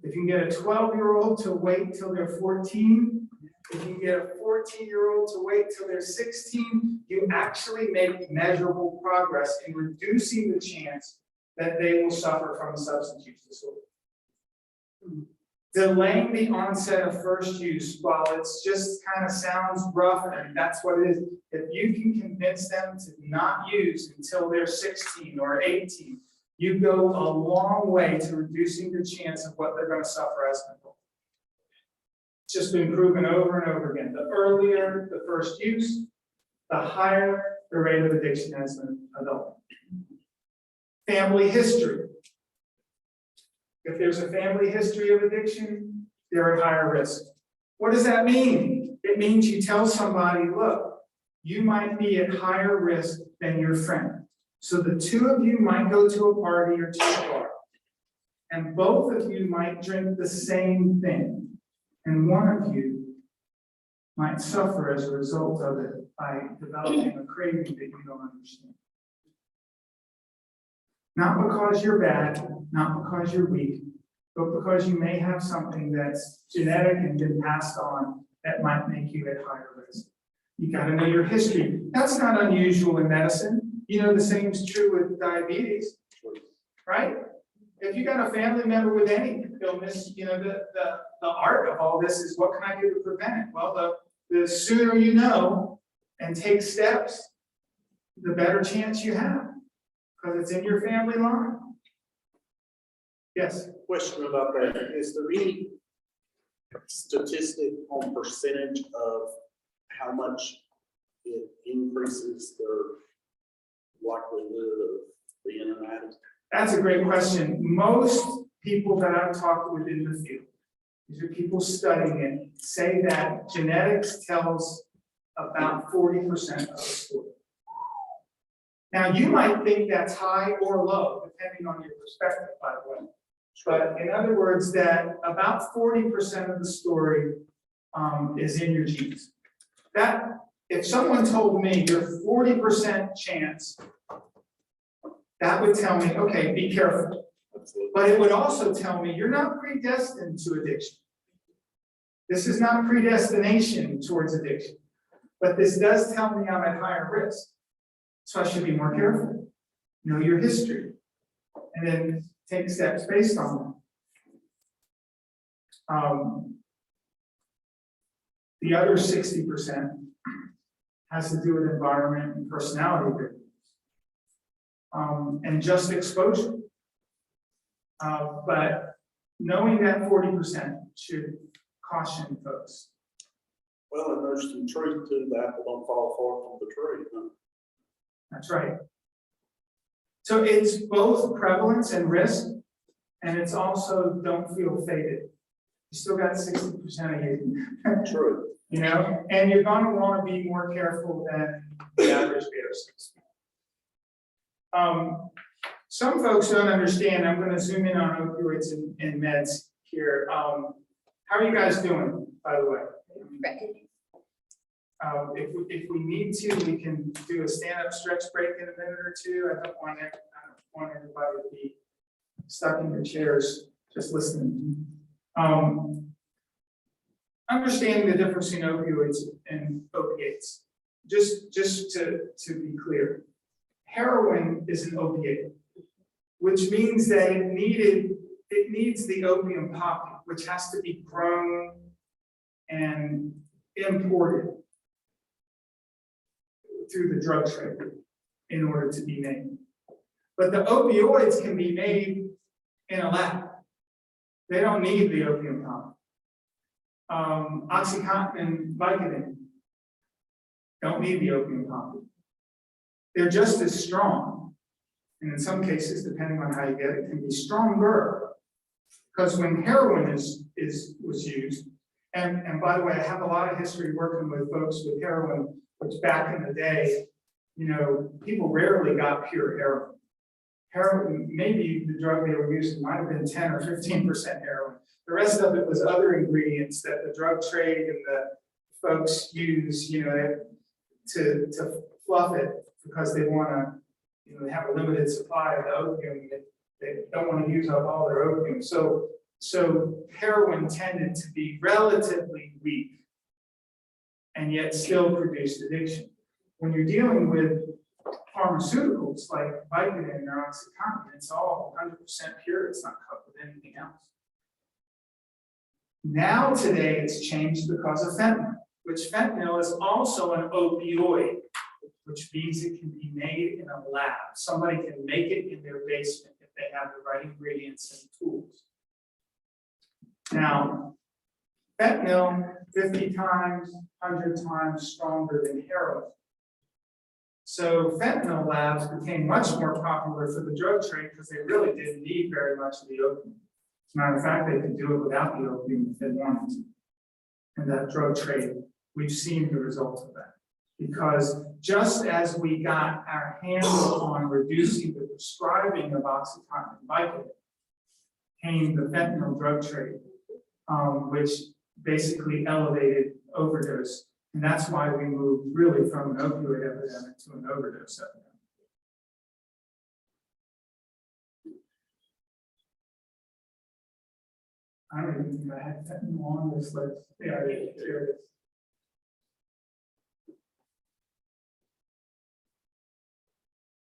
if you can get a 12-year-old to wait till they're 14, if you can get a 14-year-old to wait till they're 16, you actually make measurable progress in reducing the chance that they will suffer from a substance use disorder. Delaying the onset of first use, while it's just kind of sounds rough, and that's what it is, if you can convince them to not use until they're 16 or 18, you go a long way to reducing the chance of what they're going to suffer as an adult. It's just been proven over and over again. The earlier the first use, the higher the rate of addiction as an adult. Family history. If there's a family history of addiction, they're at higher risk. What does that mean? It means you tell somebody, look, you might be at higher risk than your friend. So the two of you might go to a party or to a bar, and both of you might drink the same thing, and one of you might suffer as a result of it by developing a craving that you don't understand. Not because you're bad, not because you're weak, but because you may have something that's genetic and been passed on that might make you at higher risk. You got to know your history. That's not unusual in medicine. You know, the same is true with diabetes, right? If you got a family member with any illness, you know, the art of all this is what can I do to prevent it? Well, the sooner you know and take steps, the better chance you have, because it's in your family line. Yes? Question about that, is there any statistic on percentage of how much it increases their likelihood of being an addict? That's a great question. Most people that I've talked with in the field, these are people studying it, say that genetics tells about 40% of the story. Now, you might think that's high or low, depending on your perspective, by the way. But in other words, that about 40% of the story is in your genes. That, if someone told me you're 40% chance, that would tell me, okay, be careful. Absolutely. But it would also tell me you're not predestined to addiction. This is not predestination towards addiction. But this does tell me I'm at higher risk. So I should be more careful. Know your history. And then take steps based on that. The other 60% has to do with environment and personality variables. And just exposure. But knowing that 40% should caution folks. Well, and there's some truth to the apple don't fall far from the tree, huh? That's right. So it's both prevalence and risk, and it's also don't feel faded. You still got 60% of you. True. You know, and you're going to want to be more careful than the average bear. Some folks don't understand. I'm going to zoom in on opioids and meds here. How are you guys doing, by the way? If we need to, we can do a stand-up stretch break in a minute or two. I don't want everybody to be stuck in their chairs just listening. Understanding the difference in opioids and opiates. Just to be clear, heroin is an opiate, which means that it needs the opium poppy, which has to be grown and imported through the drug trade in order to be made. But the opioids can be made in a lab. They don't need the opium poppy. Oxycontin and Vicodin don't need the opium poppy. They're just as strong, and in some cases, depending on how you get it, can be stronger Because when heroin was used, and by the way, I have a lot of history working with folks with heroin, which back in the day, you know, people rarely got pure heroin. Heroin, maybe the drug they were using might have been 10 or 15% heroin. The rest of it was other ingredients that the drug trade and the folks use, you know, to fluff it because they want to, you know, have a limited supply of the opium. They don't want to use up all their opium. So heroin tended to be relatively weak and yet still produced addiction. When you're dealing with pharmaceuticals like Vicodin or OxyContin, it's all 100% pure. It's not cut with anything else. Now today it's changed because of fentanyl, which fentanyl is also an opioid, which means it can be made in a lab. Somebody can make it in their basement if they have the right ingredients and tools. Now, fentanyl 50 times, 100 times stronger than heroin. So fentanyl labs became much more popular for the drug trade because they really didn't need very much of the opium. As a matter of fact, they could do it without the opium if they wanted to. And that drug trade, we've seen the result of that. Because just as we got our handle on reducing the prescribing of OxyContin and Vicodin, came the fentanyl drug trade, which basically elevated overdose. And that's why we moved really from an opioid epidemic to an overdose epidemic. I don't even think I had fentanyl on this list. Yeah, there it is.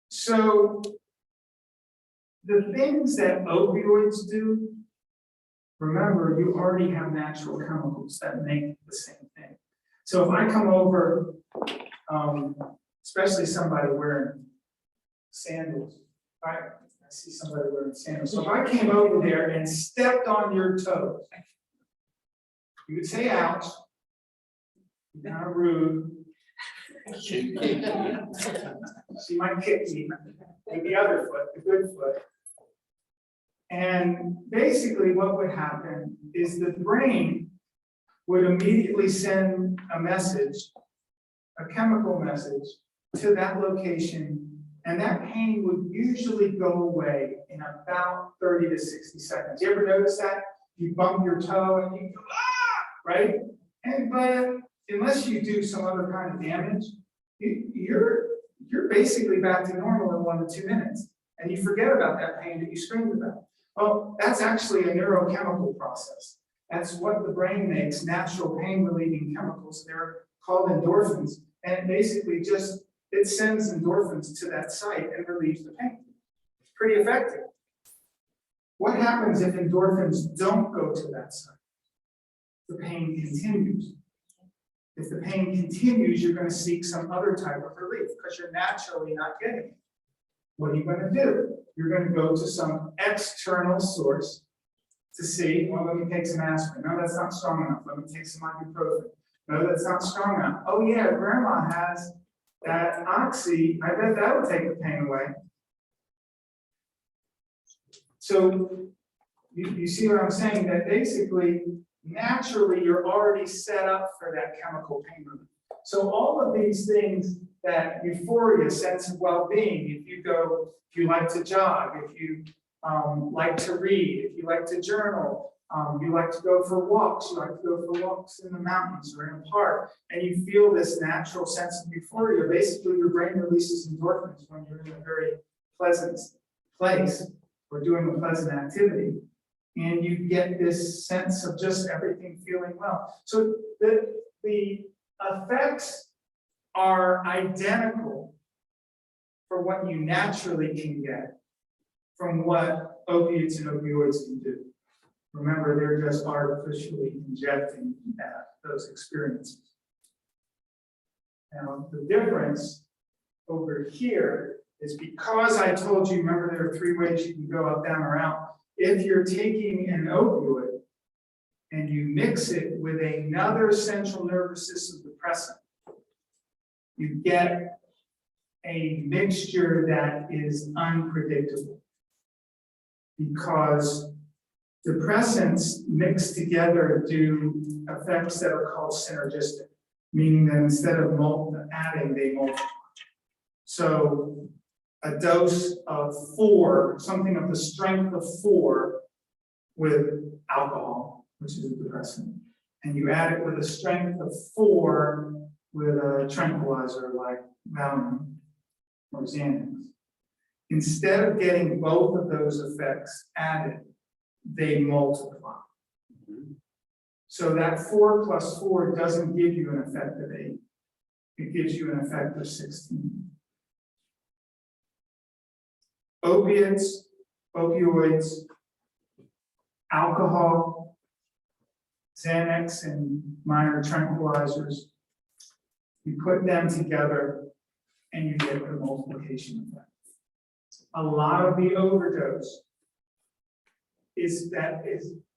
So the things that opioids do, remember, you already have natural chemicals that make the same thing. So if I come over, especially somebody wearing sandals, I see somebody wearing sandals. So if I came over there and stepped on your toes, you would say ouch, you're kind of rude. She might kick me with the other foot, the good foot. And basically what would happen is the brain would immediately send a message, a chemical message, to that location, and that pain would usually go away in about 30 to 60 seconds. You ever notice that? You bump your toe and you go, ah, right? And but unless you do some other kind of damage, you're basically back to normal in 1 to 2 minutes, and you forget about that pain that you screamed about. Well, that's actually a neurochemical process. That's what the brain makes, natural pain-relieving chemicals. They're called endorphins, and it basically just, it sends endorphins to that site and relieves the pain. It's pretty effective. What happens if endorphins don't go to that site? The pain continues. If the pain continues, you're going to seek some other type of relief because you're naturally not getting it. What are you going to do? You're going to go to some external source to see, well, let me take some aspirin. No, that's not strong enough. Let me take some ibuprofen. No, that's not strong enough. Oh yeah, grandma has that oxy. I bet that would take the pain away. So you see what I'm saying? That basically, naturally, you're already set up for that chemical pain relief. So all of these things, that euphoria, sense of well-being, if you like to jog, if you like to read, if you like to journal, you like to go for walks, you like to go for walks in the mountains or in a park, and you feel this natural sense of euphoria, basically your brain releases endorphins when you're in a very pleasant place or doing a pleasant activity, and you get this sense of just everything feeling well. So the effects are identical for what you naturally can get from what opiates and opioids can do. Remember, they're just artificially injecting those experiences. Now, the difference over here is because I told you, remember there are 3 ways you can go up, down, or out. If you're taking an opioid and you mix it with another central nervous system depressant, you get a mixture that is unpredictable because Depressants mixed together do effects that are called synergistic, meaning that instead of adding, they multiply. So a dose of 4, something of the strength of 4 with alcohol, which is a depressant, and you add it with a strength of 4 with a tranquilizer like Valium or Xanax. Instead of getting both of those effects added, they multiply. So that 4 plus 4 doesn't give you an effect of 8. It gives you an effect of 16. Opiates, opioids, alcohol, Xanax and minor tranquilizers, you put them together and you get the multiplication effect. A lot of the overdose is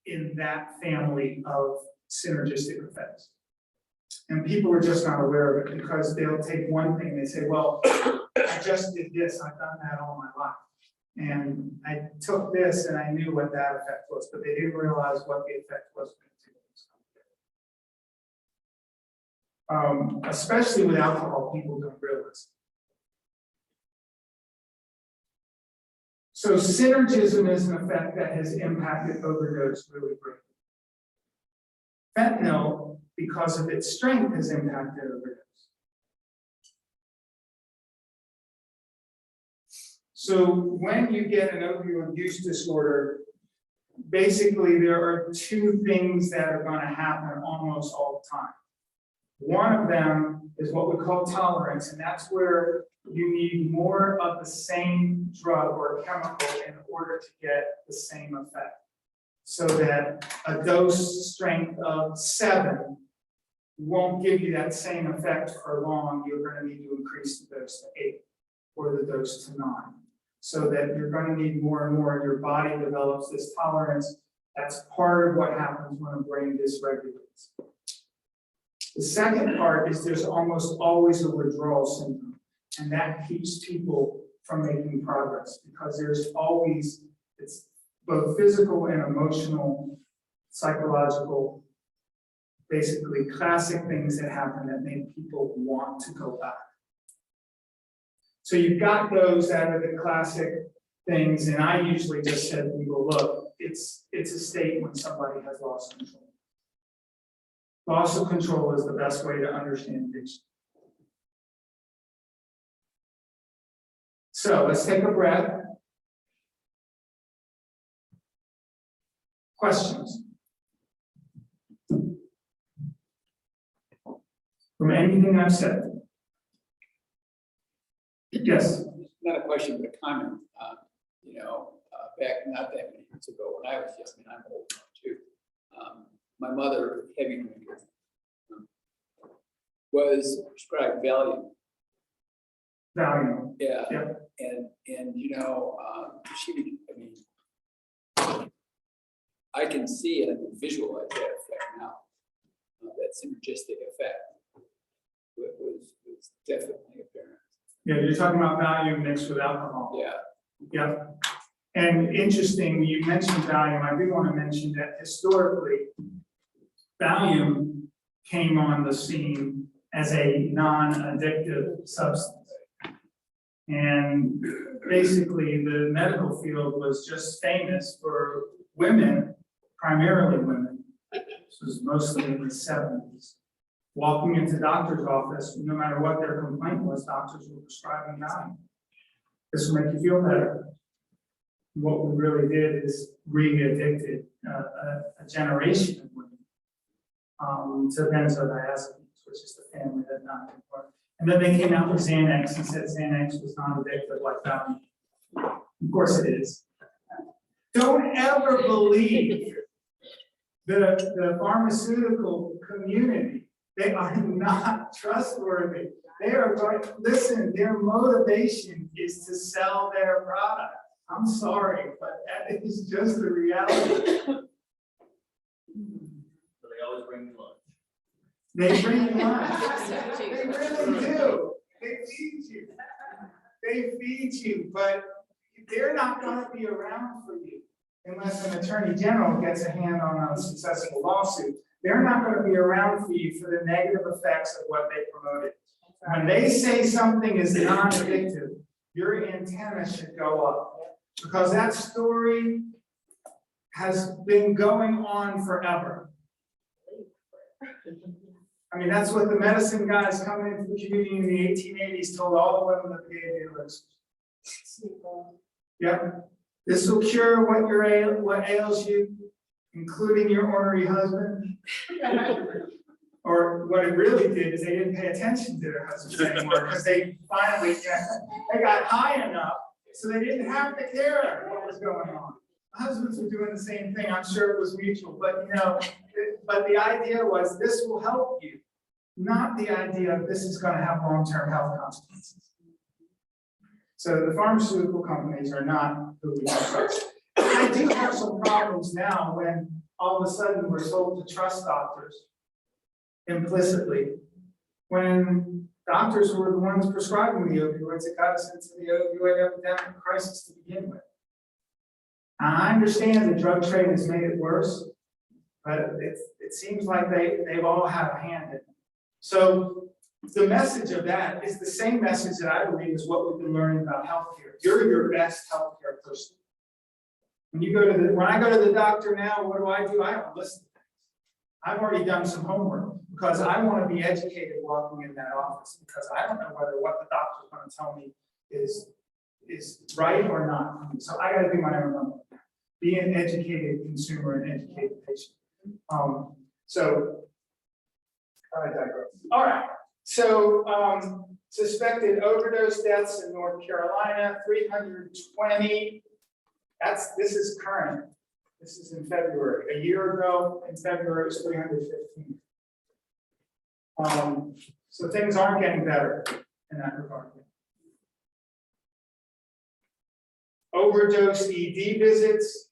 in that family of synergistic effects. And people are just not aware of it because they'll take one thing, they say, well, I just did this, I've done that all my life. And I took this and I knew what that effect was, but they didn't realize what the effect was. Especially with alcohol, people don't realize. So synergism is an effect that has impacted overdose really greatly. Fentanyl, because of its strength, has impacted overdose. So when you get an opioid use disorder, basically there are 2 things that are going to happen almost all the time. One of them is what we call tolerance, and that's where you need more of the same drug or chemical in order to get the same effect. So that a dose strength of 7 won't give you that same effect for long. You're going to need to increase the dose to 8 or the dose to 9. So that you're going to need more and more, and your body develops this tolerance. That's part of what happens when a brain dysregulates. The second part is there's almost always a withdrawal syndrome, and that keeps people from making progress because there's always, it's both physical and emotional, psychological, basically classic things that happen that make people want to go back. So you've got those that are the classic things, and I usually just said to people, look, it's a state when somebody has lost control. Loss of control is the best way to understand addiction. So let's take a breath. Questions? From anything I've said? Yes. Not a question, but a comment. Back not that many years ago when I was young, and I'm old now too. My mother, heavy drinker, was prescribed Valium. Valium. Yeah. Yep. And I can see and visualize that effect now. That synergistic effect was definitely apparent. Yeah, you're talking about Valium mixed with alcohol. Yeah. Yep. And interesting, you mentioned Valium. I do want to mention that historically, Valium came on the scene as a non-addictive substance. And basically, the medical field was just famous for women, primarily women. This was mostly in the 70s. Walking into doctor's office, no matter what their complaint was, doctors were prescribing Valium. This will make you feel better. What we really did is re-addicted a generation of women to benzodiazepines, which is the family that not important. And then they came out with Xanax and said Xanax was non-addictive like Valium. Of course it is. Don't ever believe the pharmaceutical community. They are not trustworthy. They are going, listen, their motivation is to sell their product. I'm sorry, but that is just the reality. So they always bring you lunch. They bring you lunch. They really do. They feed you. They feed you, but they're not going to be around for you. unless an attorney general gets a hand on a successful lawsuit, they're not gonna be around for you for the negative effects of what they promoted. When they say something is non-addictive, your antenna should go up. Because that story has been going on forever. I mean, that's what the medicine guys coming into the community in the 1880s told all the women of the gay dealers. Yep, this will cure what ails you, including your ornery husband. Or what it really did is they didn't pay attention to their husbands anymore, because they finally, they got high enough, so they didn't have to care what was going on. Husbands were doing the same thing, I'm sure it was mutual, but but the idea was this will help you, not the idea of this is gonna have long-term health consequences. So the pharmaceutical companies are not who we trust. I do have some problems now when all of a sudden we're told to trust doctors implicitly, when doctors were the ones prescribing the opioids that got us into the opioid epidemic crisis to begin with. I understand the drug trade has made it worse, but it seems like they've all had a hand in it. So the message of that is the same message that I believe is what we've been learning about healthcare. You're your best healthcare person. When I go to the doctor now, what do? I have a list of things. I've already done some homework because I want to be educated walking in that office, because I don't know whether what the doctor's going to tell me is right or not. So I got to do my own homework. Be an educated consumer and educated patient. So I digress. All right. So suspected overdose deaths in North Carolina, 320. This is current. This is in February. A year ago in February it was 315. So things aren't getting better in that regard. Overdose ED visits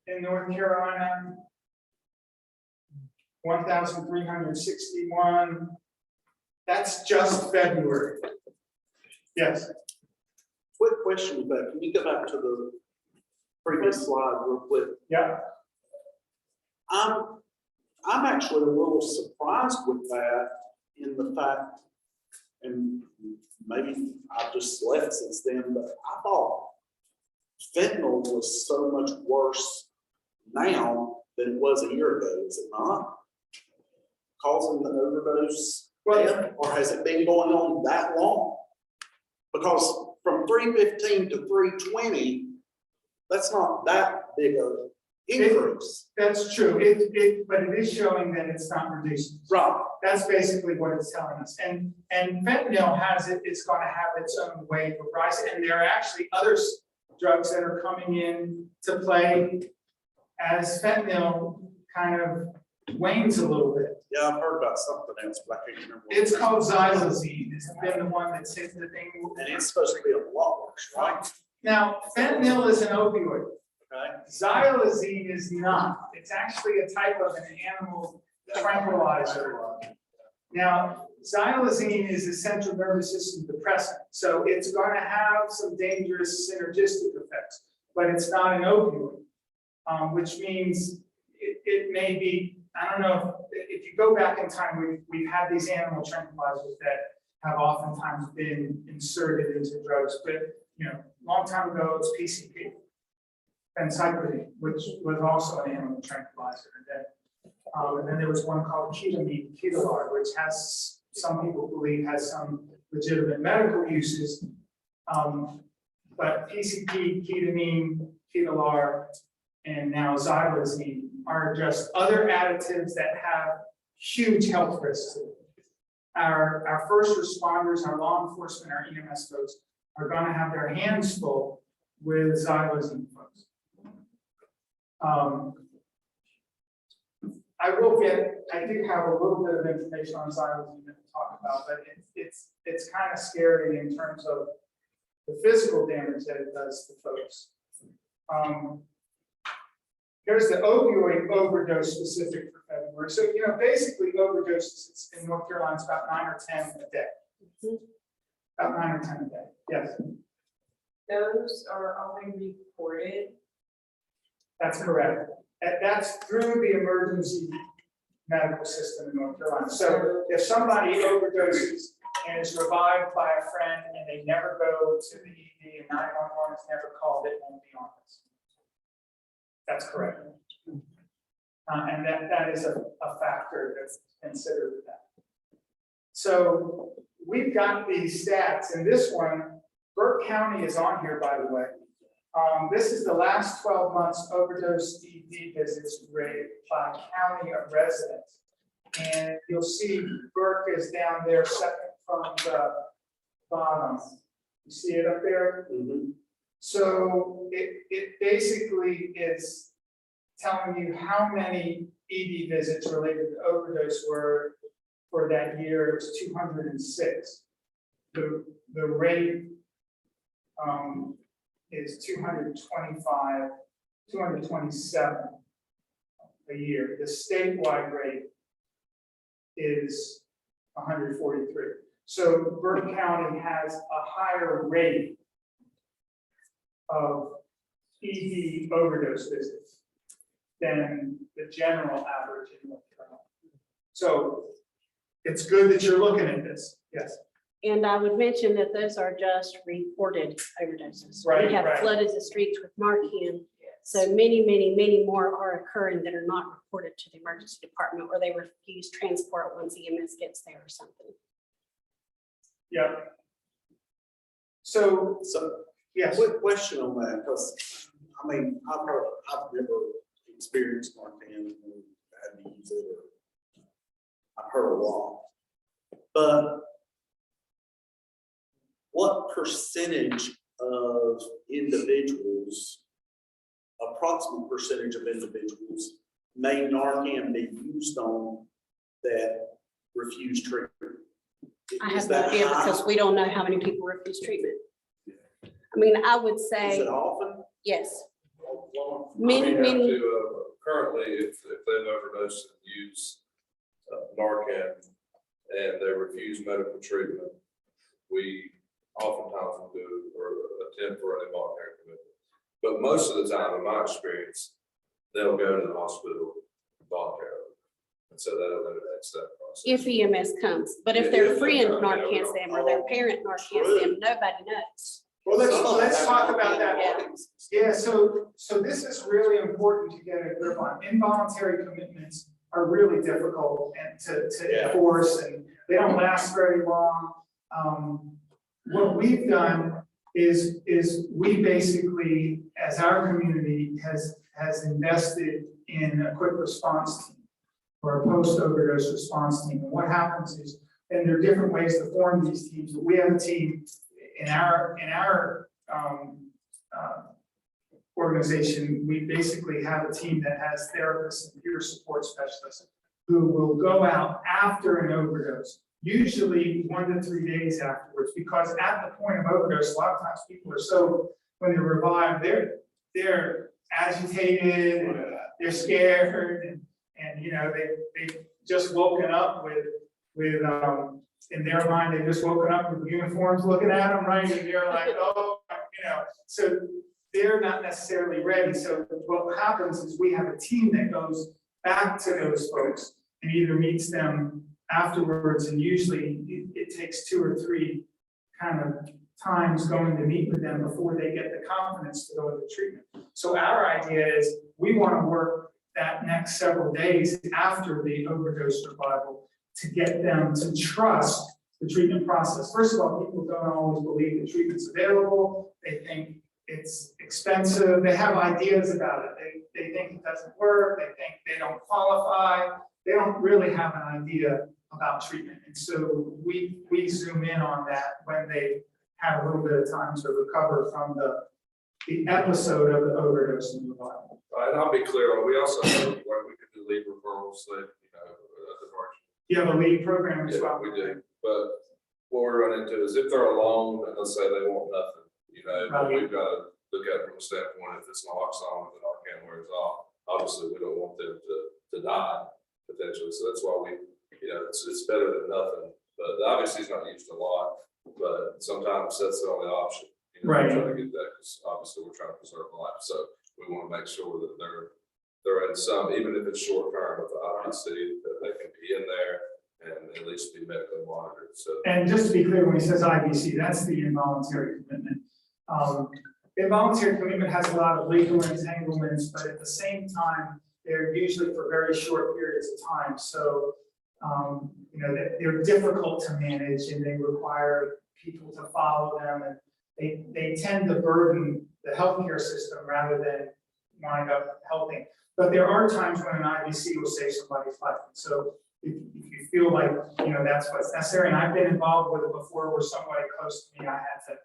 in North Carolina, 1,361. That's just February. Yes. Quick question, but can you go back to the previous slide real quick? Yeah. I'm actually a little surprised with that, in the fact, and maybe I've just left since then, but I thought fentanyl was so much worse now than it was a year ago, is it not? Causing the overdose death, or has it been going on that long? Because from 315 to 320, that's not that big of an increase. That's true. But it is showing that it's not reducing. Right. That's basically what it's telling us. And fentanyl it's going to have its own wave of rise. And there are actually other drugs that are coming in to play as fentanyl kind of wanes a little bit. Yeah, I've heard about something else, but I can't remember. It's called xylazine. It's been the one that's hit the thing. And it's supposed to be a lot worse, right? Now, fentanyl is an opioid. Okay. Xylazine is not. It's actually a type of an animal tranquilizer. Now, xylazine is a central nervous system depressant, so it's going to have some dangerous synergistic effects, but it's not an opioid, which means it may be, I don't know, if you go back in time, we've had these animal tranquilizers that have oftentimes been inserted into drugs, but long time ago, it's PCP, phencyclidine, which was also an animal tranquilizer. And then there was one called ketamine, Ketalar, which has, some people believe has some legitimate medical uses. But PCP, ketamine, Ketalar, and now xylazine are just other additives that have huge health risks. Our first responders, our law enforcement, our EMS folks are going to have their hands full with xylazine folks. I do have a little bit of information on xylazine that we'll talk about, but it's kind of scary in terms of the physical damage that it does to folks. Here's the opioid overdose specific for February. So, basically overdoses in North Carolina is about 9 or 10 a day. About 9 or 10 a day, yes. Those are only reported That's correct. That's through the emergency medical system in North Carolina. So if somebody overdoses and is revived by a friend and they never go to the ED and 911 is never called, it won't be on this. That's correct. And that is a factor that's considered with that. So we've got these stats, and this one, Burke County is on here, by the way. This is the last 12 months overdose ED visits rate by county of residents. And you'll see Burke is down there second from the bottom. You see it up there? Mhm. So it basically is telling you how many ED visits related to overdose were for that year. It was 206. The rate is 225, 227 a year. The statewide rate is 143. So Burke County has a higher rate of ED overdose visits than the general average in North Carolina. So it's good that you're looking at this. Yes. And I would mention that those are just reported overdoses. Right, We have right. flooded the streets with Narcan. So many more are occurring that are not reported to the emergency department, or they refuse transport once EMS gets there or something. Yeah. So, yes. Quick question on that, because, I mean, I've never experienced Narcan and had to use it, or I've heard a lot. But what percentage of individuals, approximate percentage of individuals, may Narcan be used on that refuse treatment? I Is have no that idea high? because we don't know how many people refuse treatment. I mean, I would Is say, it often? yes, We many, have many, to, currently, if they've overdosed and used Narcan and they refuse medical treatment, we oftentimes will do or attempt for an involuntary commitment. But most of the time, in my experience, they'll go to the hospital voluntarily. And so that eliminates that process. if EMS comes, but if Yeah, their if they friend come, yeah, we Narcans don't- them or their parent Narcans them, nobody knows. Well, let's Some talk have about that. Narcan. Yeah, so this is really important to get a grip on. Involuntary commitments are really difficult and to Yeah. enforce, and they don't last very long. What we've done is we basically, as our community has invested in a quick response team or a post-overdose response team. And what happens is, and there are different ways to form these teams, but we have a team in our organization. We basically have a team that has therapists and peer support specialists who will go out after an overdose, usually 1 to 3 days afterwards, because at the point of overdose, a lot of times people are so, when they're revived, they're agitated, and they're scared, and you know, they've just woken up with in their mind, they've just woken up with uniforms looking at them, right? And they're like, oh, you know, so they're not necessarily ready. So what happens is we have a team that goes back to those folks and either meets them afterwards, and usually it takes 2 or 3 kind of times going to meet with them before they get the confidence to go into treatment. So our idea is we want to work that next several days after the overdose revival to get them to trust the treatment process. First of all, people don't always believe the treatment's available. They think it's expensive. They have ideas about it. They think it doesn't work. They think they don't qualify. They don't really have an idea about treatment. And so we zoom in on that when they have a little bit of time to recover from the episode of the overdose and revival. And I'll be clear, we also have, like, we could do lead referrals that, you know, at the margin. You have a lead program as Yeah, well? we do, but what we run into is if they're alone, and let's say they want nothing, you know, but Right. we've got to look at it from a standpoint, if it's naloxone and the Narcan wears off, obviously, we don't want them to die potentially, so that's why we, you know, it's better than nothing, but obviously it's not used a lot, but sometimes that's the only option, you You know, Right. we're trying to get that, because obviously we're trying to preserve life, so we want to make sure that they're in some, even if it's short term with the IBC, that they can be in there and at least be medically monitored, so. And just to be clear, when he says IBC, that's the involuntary commitment. Involuntary commitment has a lot of legal entanglements, but at the same time, they're usually for very short periods of time. So, you know, they're difficult to manage and they require people to follow them, and they tend to burden the healthcare system rather than wind up helping. But there are times when an IBC will save somebody's life. So if you feel like, you know, that's what's necessary, and I've been involved with it before where somebody close to me, I had to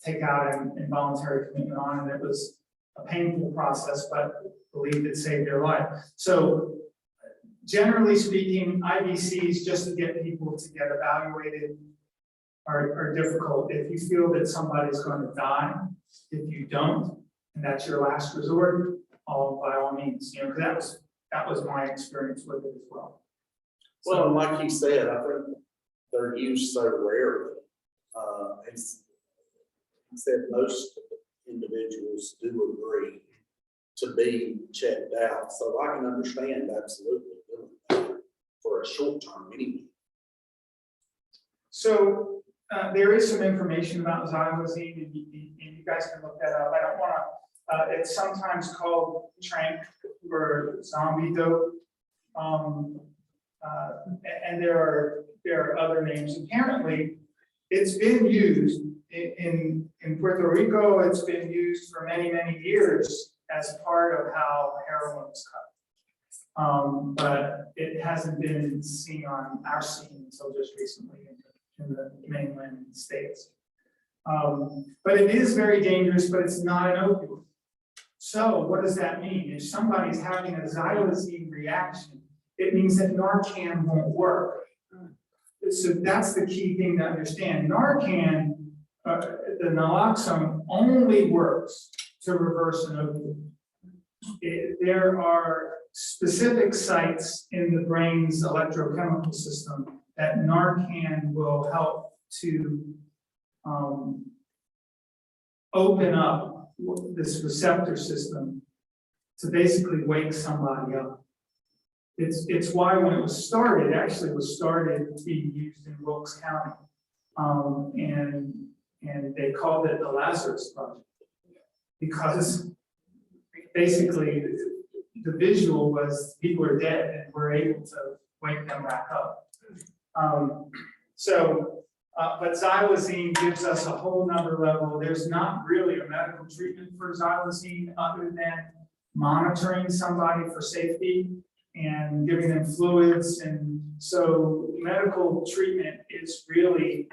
take out an involuntary commitment on, and it was a painful process, but believed it saved their life. So generally speaking, IBCs, just to get people to get evaluated, are difficult. If you feel that somebody's going to die, if you don't, and that's your last resort, by all means, you know, because that was my experience with it as well. Well, and like he said, I think they're used so rarely. He said most individuals do agree to be checked out, so I can understand absolutely doing that for a short term anyway. So there is some information about xylazine, and you guys can look that up. I don't want to. It's sometimes called tranq or zombie dope, and there are other names. Apparently, it's been used in Puerto Rico. It's been used for many years as part of how heroin is cut, but it hasn't been seen on our scene until just recently in the mainland states. But it is very dangerous, but it's not an opioid. So what does that mean? If somebody's having a xylazine reaction, it means that Narcan won't work. So that's the key thing to understand. Narcan, the naloxone, only works to reverse an opioid. There are specific sites in the brain's electrochemical system that Narcan will help to open up this receptor system to basically wake somebody up. It's why when it was started, it actually was started being used in Wilkes County. And they called it the Lazarus Project, because basically the visual was people are dead and we're able to wake them back up. But xylazine gives us a whole nother level. There's not really a medical treatment for xylazine other than monitoring somebody for safety and giving them fluids. And so medical treatment is really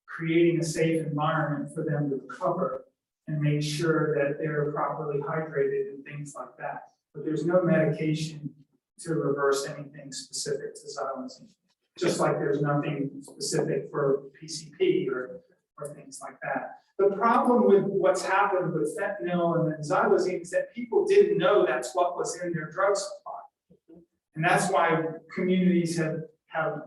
creating a safe environment for them to recover and make sure that they're properly hydrated and things like that. But there's no medication to reverse anything specific to xylazine. Just like there's nothing specific for PCP or things like that. The problem with what's happened with fentanyl and xylazine is that people didn't know that's what was in their drug supply. And that's why communities have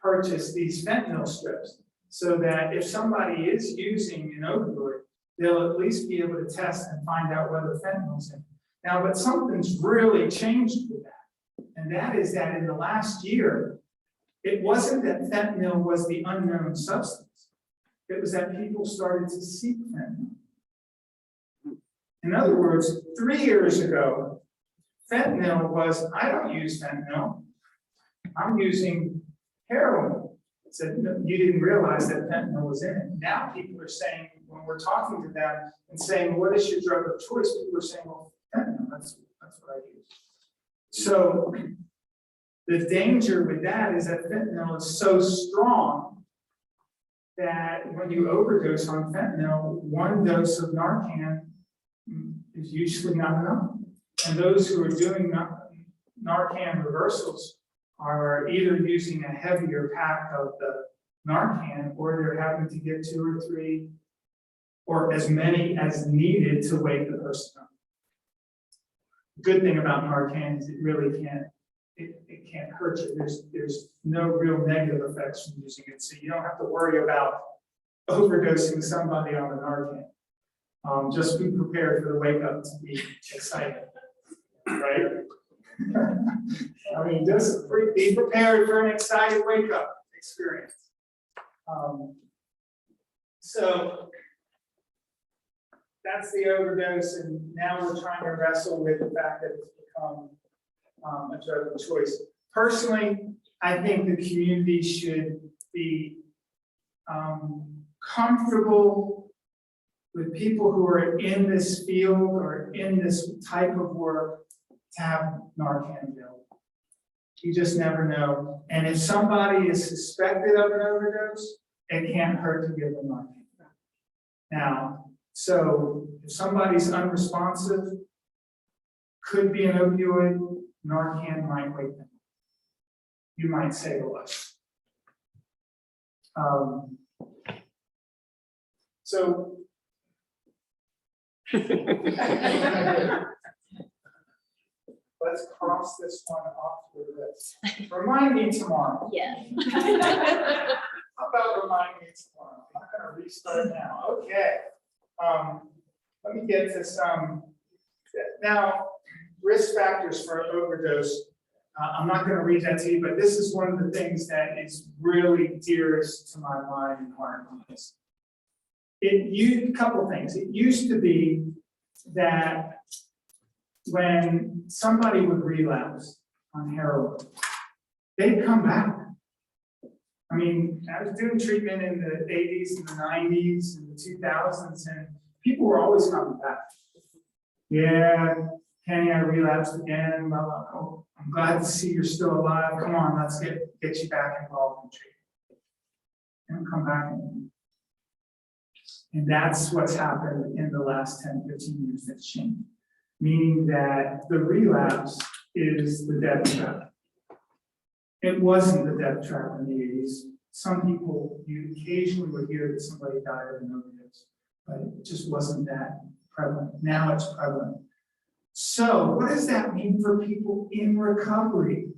purchased these fentanyl strips, so that if somebody is using an opioid, they'll at least be able to test and find out whether fentanyl's in it. Now, but something's really changed with that. And that is that in the last year, it wasn't that fentanyl was the unknown substance. It was that people started to seek fentanyl. In other words, 3 years ago, fentanyl was, I don't use fentanyl, I'm using heroin. Said, no, you didn't realize that fentanyl was in it. Now people are saying, when we're talking to them and saying, what is your drug of choice? People are saying, well, fentanyl, that's what I use. So the danger with that is that fentanyl is so strong that when you overdose on fentanyl, one dose of Narcan is usually not enough. And those who are doing Narcan reversals are either using a heavier pack of the Narcan, or they're having to get 2 or 3 or as many as needed to wake the person up. The good thing about Narcan is it really can't hurt you. There's no real negative effects from using it, so you don't have to worry about overdosing somebody on the Narcan. Just be prepared for the wake up to be exciting, right? I mean, just be prepared for an excited wake up experience. So that's the overdose, and now we're trying to wrestle with the fact that it's become a drug of choice. Personally, I think the community should be comfortable with people who are in this field or in this type of work to have Narcan available. You just never know. And if somebody is suspected of an overdose, it can't hurt to give them Narcan. Now, so if somebody's unresponsive, could be an opioid, Narcan might wake them. You might save a life. So let's cross this one off the list. Remind me tomorrow. Yes. How about remind me tomorrow? I'm not gonna restart now. Okay. Let me get to some. Now, risk factors for overdose. I'm not gonna read that to you, but this is one of the things that is really dearest to my mind and heart on this. A couple of things. It used to be that when somebody would relapse on heroin, they'd come back. I mean, I was doing treatment in the 80s and the 90s and the 2000s, and people were always coming back. Yeah, Kenny, I relapsed again. Blah, blah, blah. Oh, I'm glad to see you're still alive. Come on, let's get you back involved in treatment. And come back again. And that's what's happened in the last 10, 15 years that's changed. Meaning that the relapse is the death trap. It wasn't the death trap in the 80s. Some people, you occasionally would hear that somebody died of an overdose, but it just wasn't that prevalent. Now it's prevalent. So what does that mean for people in recovery?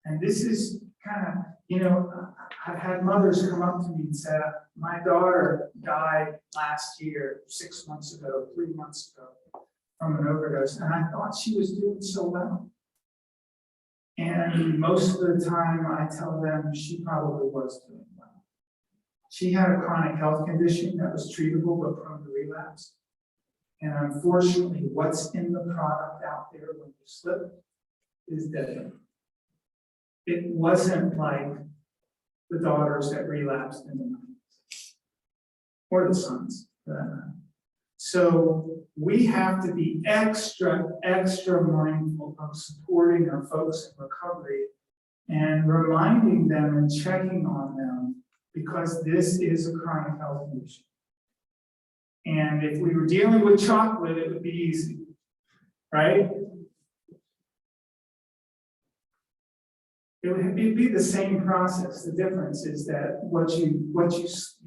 And this is kind of, you know, I've had mothers come up to me and say, my daughter died last year, 6 months ago, 3 months ago, from an overdose, and I thought she was doing so well. And most of the time I tell them she probably was doing well. She had a chronic health condition that was treatable but prone to relapse. And unfortunately, what's in the product out there when you slip is deadly. It wasn't like the daughters that relapsed in the 90s, or the sons, for that matter. So we have to be extra mindful of supporting our folks in recovery and reminding them and checking on them, because this is a chronic health condition. And if we were dealing with chocolate, it would be easy, right? It would be the same process. The difference is that your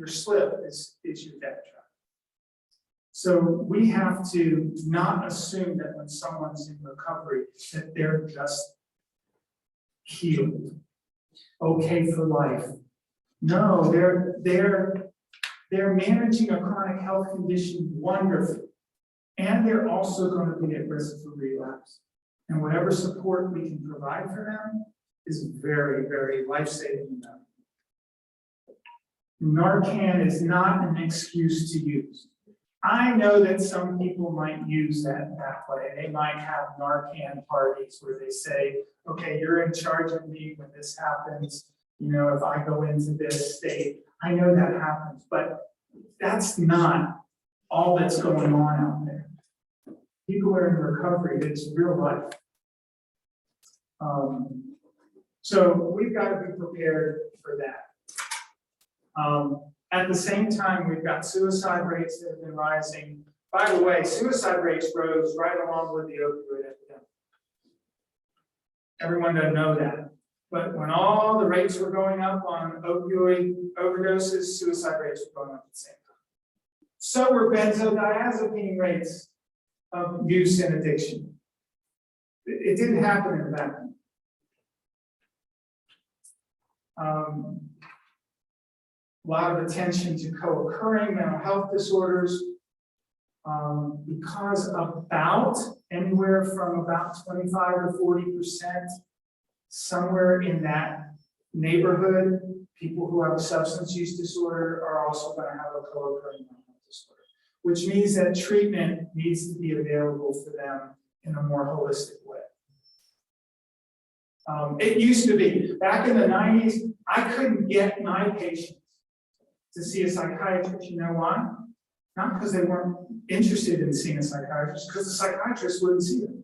slip is your death trap. So we have to not assume that when someone's in recovery that they're just healed, okay for life. No, they're managing a chronic health condition wonderfully, and they're also going to be at risk for relapse. And whatever support we can provide for them is very, very life-saving enough. Narcan is not an excuse to use. I know that some people might use that way. They might have Narcan parties where they say, okay, you're in charge of me when this happens. You know, if I go into this state, I know that happens, but that's not all that's going on out there. People are in recovery, it's real life. So we've got to be prepared for that. At the same time, we've got suicide rates that have been rising. By the way, suicide rates rose right along with the opioid epidemic. Everyone doesn't know that. But when all the rates were going up on opioid overdoses, suicide rates were going up at the same time. So were benzodiazepine rates of use and addiction. It didn't happen in a vacuum. A lot of attention to co-occurring mental health disorders. Because about anywhere from about 25 to 40%, somewhere in that neighborhood, people who have a substance use disorder are also going to have a co-occurring mental health disorder, which means that treatment needs to be available for them in a more holistic way. It used to be, back in the 90s, I couldn't get my patients to see a psychiatrist. You know why? Not because they weren't interested in seeing a psychiatrist, because the psychiatrist wouldn't see them.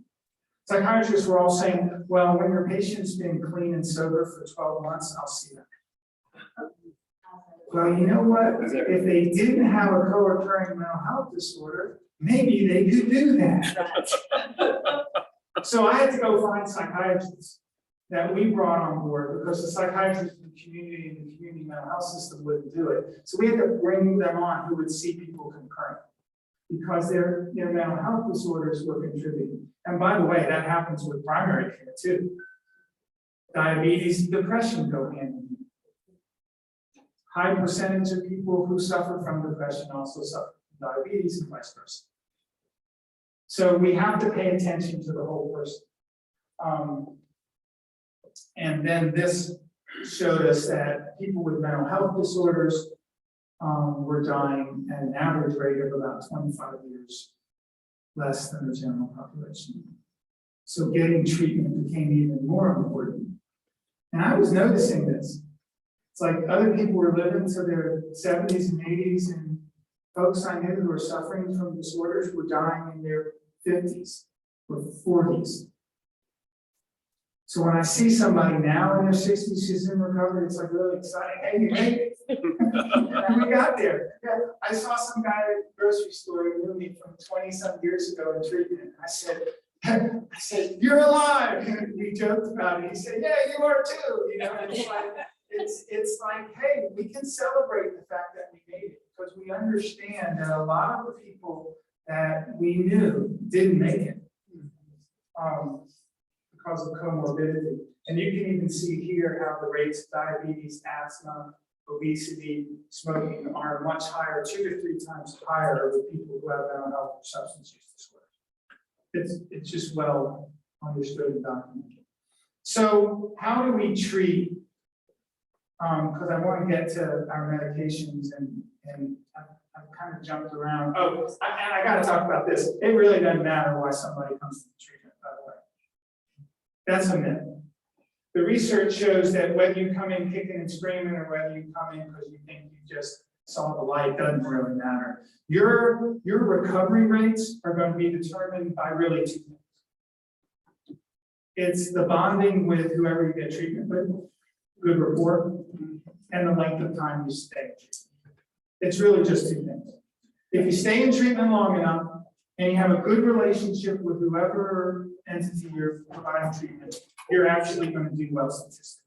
Psychiatrists were all saying, well, when your patient's been clean and sober for 12 months, I'll see them. Well, you know what? If they didn't have a co-occurring mental health disorder, maybe they could do that. So I had to go find psychiatrists that we brought on board because the psychiatrists in the community and the community mental health system wouldn't do it. So we had to bring them on who would see people concurrently because their mental health disorders were contributing. And by the way, that happens with primary care too. Diabetes and depression go hand in hand. High percentage of people who suffer from depression also suffer from diabetes and vice versa. So we have to pay attention to the whole person. And then this showed us that people with mental health disorders were dying at an average rate of about 25 years less than the general population. So getting treatment became even more important. And I was noticing this. It's like other people were living to their 70s and 80s, and folks I knew who were suffering from disorders were dying in their 50s or 40s. So when I see somebody now in their 60s who's in recovery, it's like really exciting. Hey, you made it. And we got there. Yeah, I saw some guy at the grocery store who knew me from 20-some years ago in treatment. I said, you're alive. And we joked about it. He said, yeah, you are too. You know, and it's like, hey, we can celebrate the fact that we made it because we understand that a lot of the people that we knew didn't make it. Because of comorbidity. And you can even see here how the rates of diabetes, asthma, obesity, smoking are much higher, 2 to 3 times higher with people who have mental health or substance use disorder. It's just well understood and documented. So how do we treat, because I want to get to our medications and I've kind of jumped around. Oh, and I got to talk about this. It really doesn't matter why somebody comes to the treatment, by the way. That's a myth. The research shows that whether you come in kicking and screaming or whether you come in because you think you just saw the light doesn't really matter. Your recovery rates are going to be determined by really 2 things. It's the bonding with whoever you get treatment with, good rapport, and the length of time you stay. It's really just 2 things. If you stay in treatment long enough and you have a good relationship with whoever entity you're providing treatment, you're actually going to do well statistically.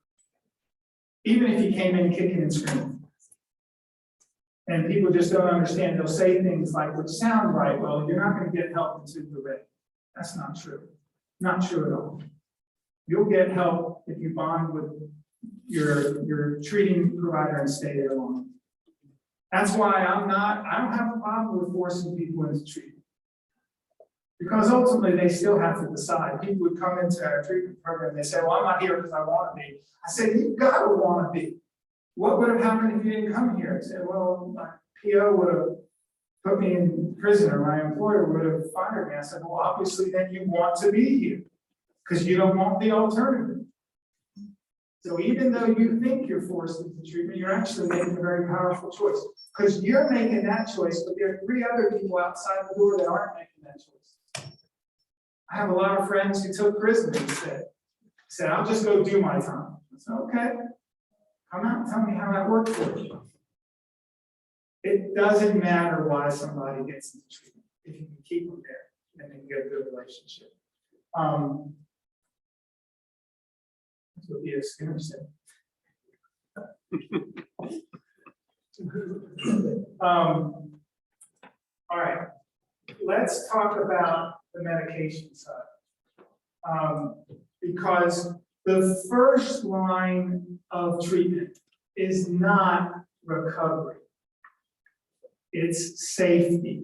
Even if you came in kicking and screaming. And people just don't understand, they'll say things like, which sound right, well, you're not going to get help until you're ready. That's not true. Not true at all. You'll get help if you bond with your treating provider and stay there long. That's why I don't have a problem with forcing people into treatment. Because ultimately they still have to decide. People would come into our treatment program, they say, well, I'm not here because I want to be. I said, you've got to want to be. What would have happened if you didn't come here? I said, well, my PO would have put me in prison or my employer would have fired me. I said, well, obviously then you want to be here because you don't want the alternative. So even though you think you're forced into treatment, you're actually making a very powerful choice because you're making that choice, but there are 3 other people outside the door that aren't making that choice. I have a lot of friends who took prison and said, I'll just go do my time. I said, okay, come out and tell me how that worked for you. It doesn't matter why somebody gets into treatment. If you can keep them there, then you can get a good relationship. That's what B.S. Skinner said. All right, let's talk about the medication side. Because the first line of treatment is not recovery. It's safety.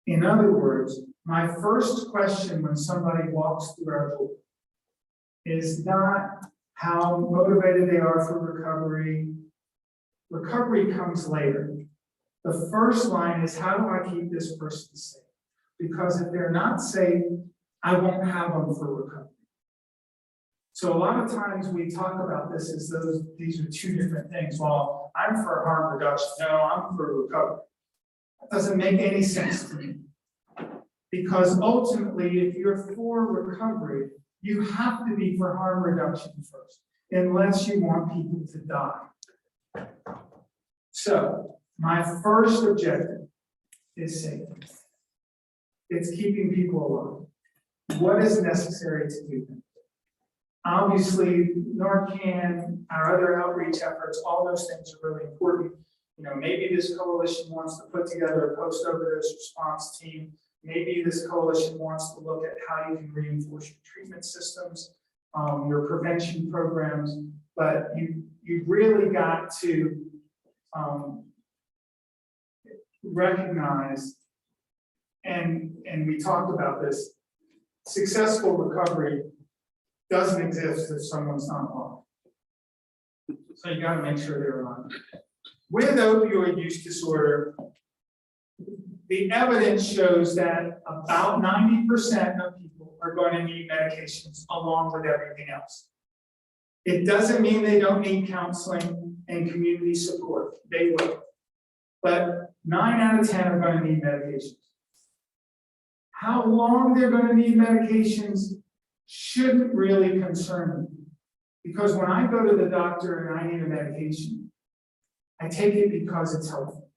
In other words, my first question when somebody walks through our door is not how motivated they are for recovery. Recovery comes later. The first line is, how do I keep this person safe? Because if they're not safe, I won't have them for recovery. So a lot of times we talk about this as these are two different things. Well, I'm for harm reduction. No, I'm for recovery. That doesn't make any sense to me. Because ultimately, if you're for recovery, you have to be for harm reduction first, unless you want people to die. So my first objective is safety. It's keeping people alive. What is necessary to do that? Obviously, NORCAN, our other outreach efforts, all those things are really important. You know, maybe this coalition wants to put together a post-overdose response team. Maybe this coalition wants to look at how you can reinforce your treatment systems, your prevention programs, but you've really got to recognize, and we talked about this, successful recovery doesn't exist if someone's not alive. So you gotta make sure they're alive. With opioid use disorder, the evidence shows that about 90% of people are going to need medications along with everything else. It doesn't mean they don't need counseling and community support. They will. But 9 out of 10 are going to need medications. How long they're going to need medications shouldn't really concern me. Because when I go to the doctor and I need a medication, I take it because it's helpful.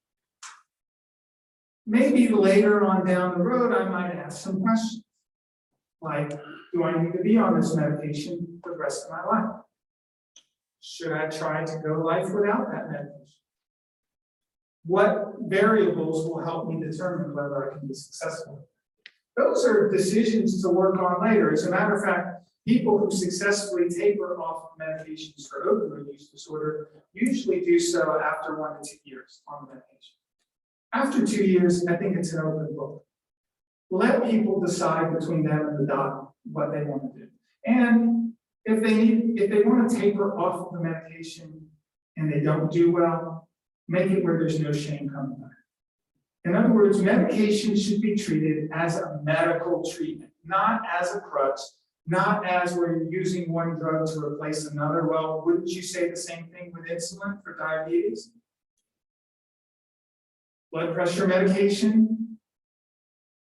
Maybe later on down the road, I might ask some questions. Like, do I need to be on this medication for the rest of my life? Should I try to go life without that medication? What variables will help me determine whether I can be successful? Those are decisions to work on later. As a matter of fact, people who successfully taper off of medications for opioid use disorder usually do so after 1 to 2 years on the medication. After 2 years, I think it's an open book. Let people decide between them and the doc what they want to do. And if they want to taper off of the medication and they don't do well, make it where there's no shame coming back. In other words, medication should be treated as a medical treatment, not as a crutch, not as where you're using one drug to replace another. Well, wouldn't you say the same thing with insulin for diabetes? Blood pressure medication?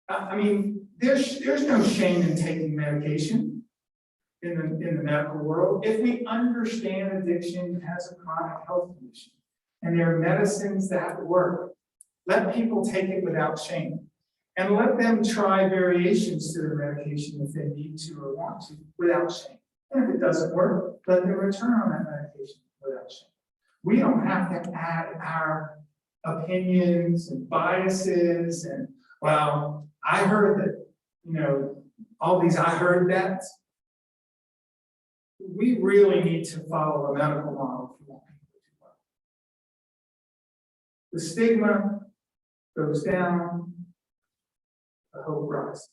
I mean, there's no shame in taking medication in the medical world. If we understand addiction as a chronic health condition, and there are medicines that work, let people take it without shame. And let them try variations to their medication if they need to or want to without shame. And if it doesn't work, let them return on that medication without shame. We don't have to add our opinions and biases and, well, I heard that, you know, all these I heard that. We really need to follow a medical model if we want people to do well. The stigma goes down, the hope rises.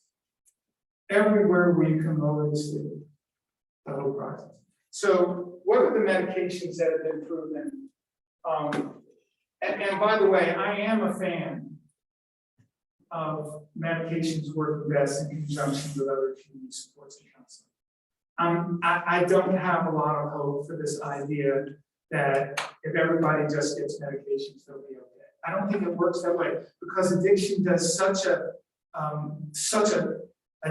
Everywhere we can lower the stigma, the hope rises. So what are the medications that have been proven? And by the way, I am a fan of medications working best in conjunction with other community supports and counseling. I don't have a lot of hope for this idea that if everybody just gets medications, they'll be okay. I don't think it works that way because addiction does such a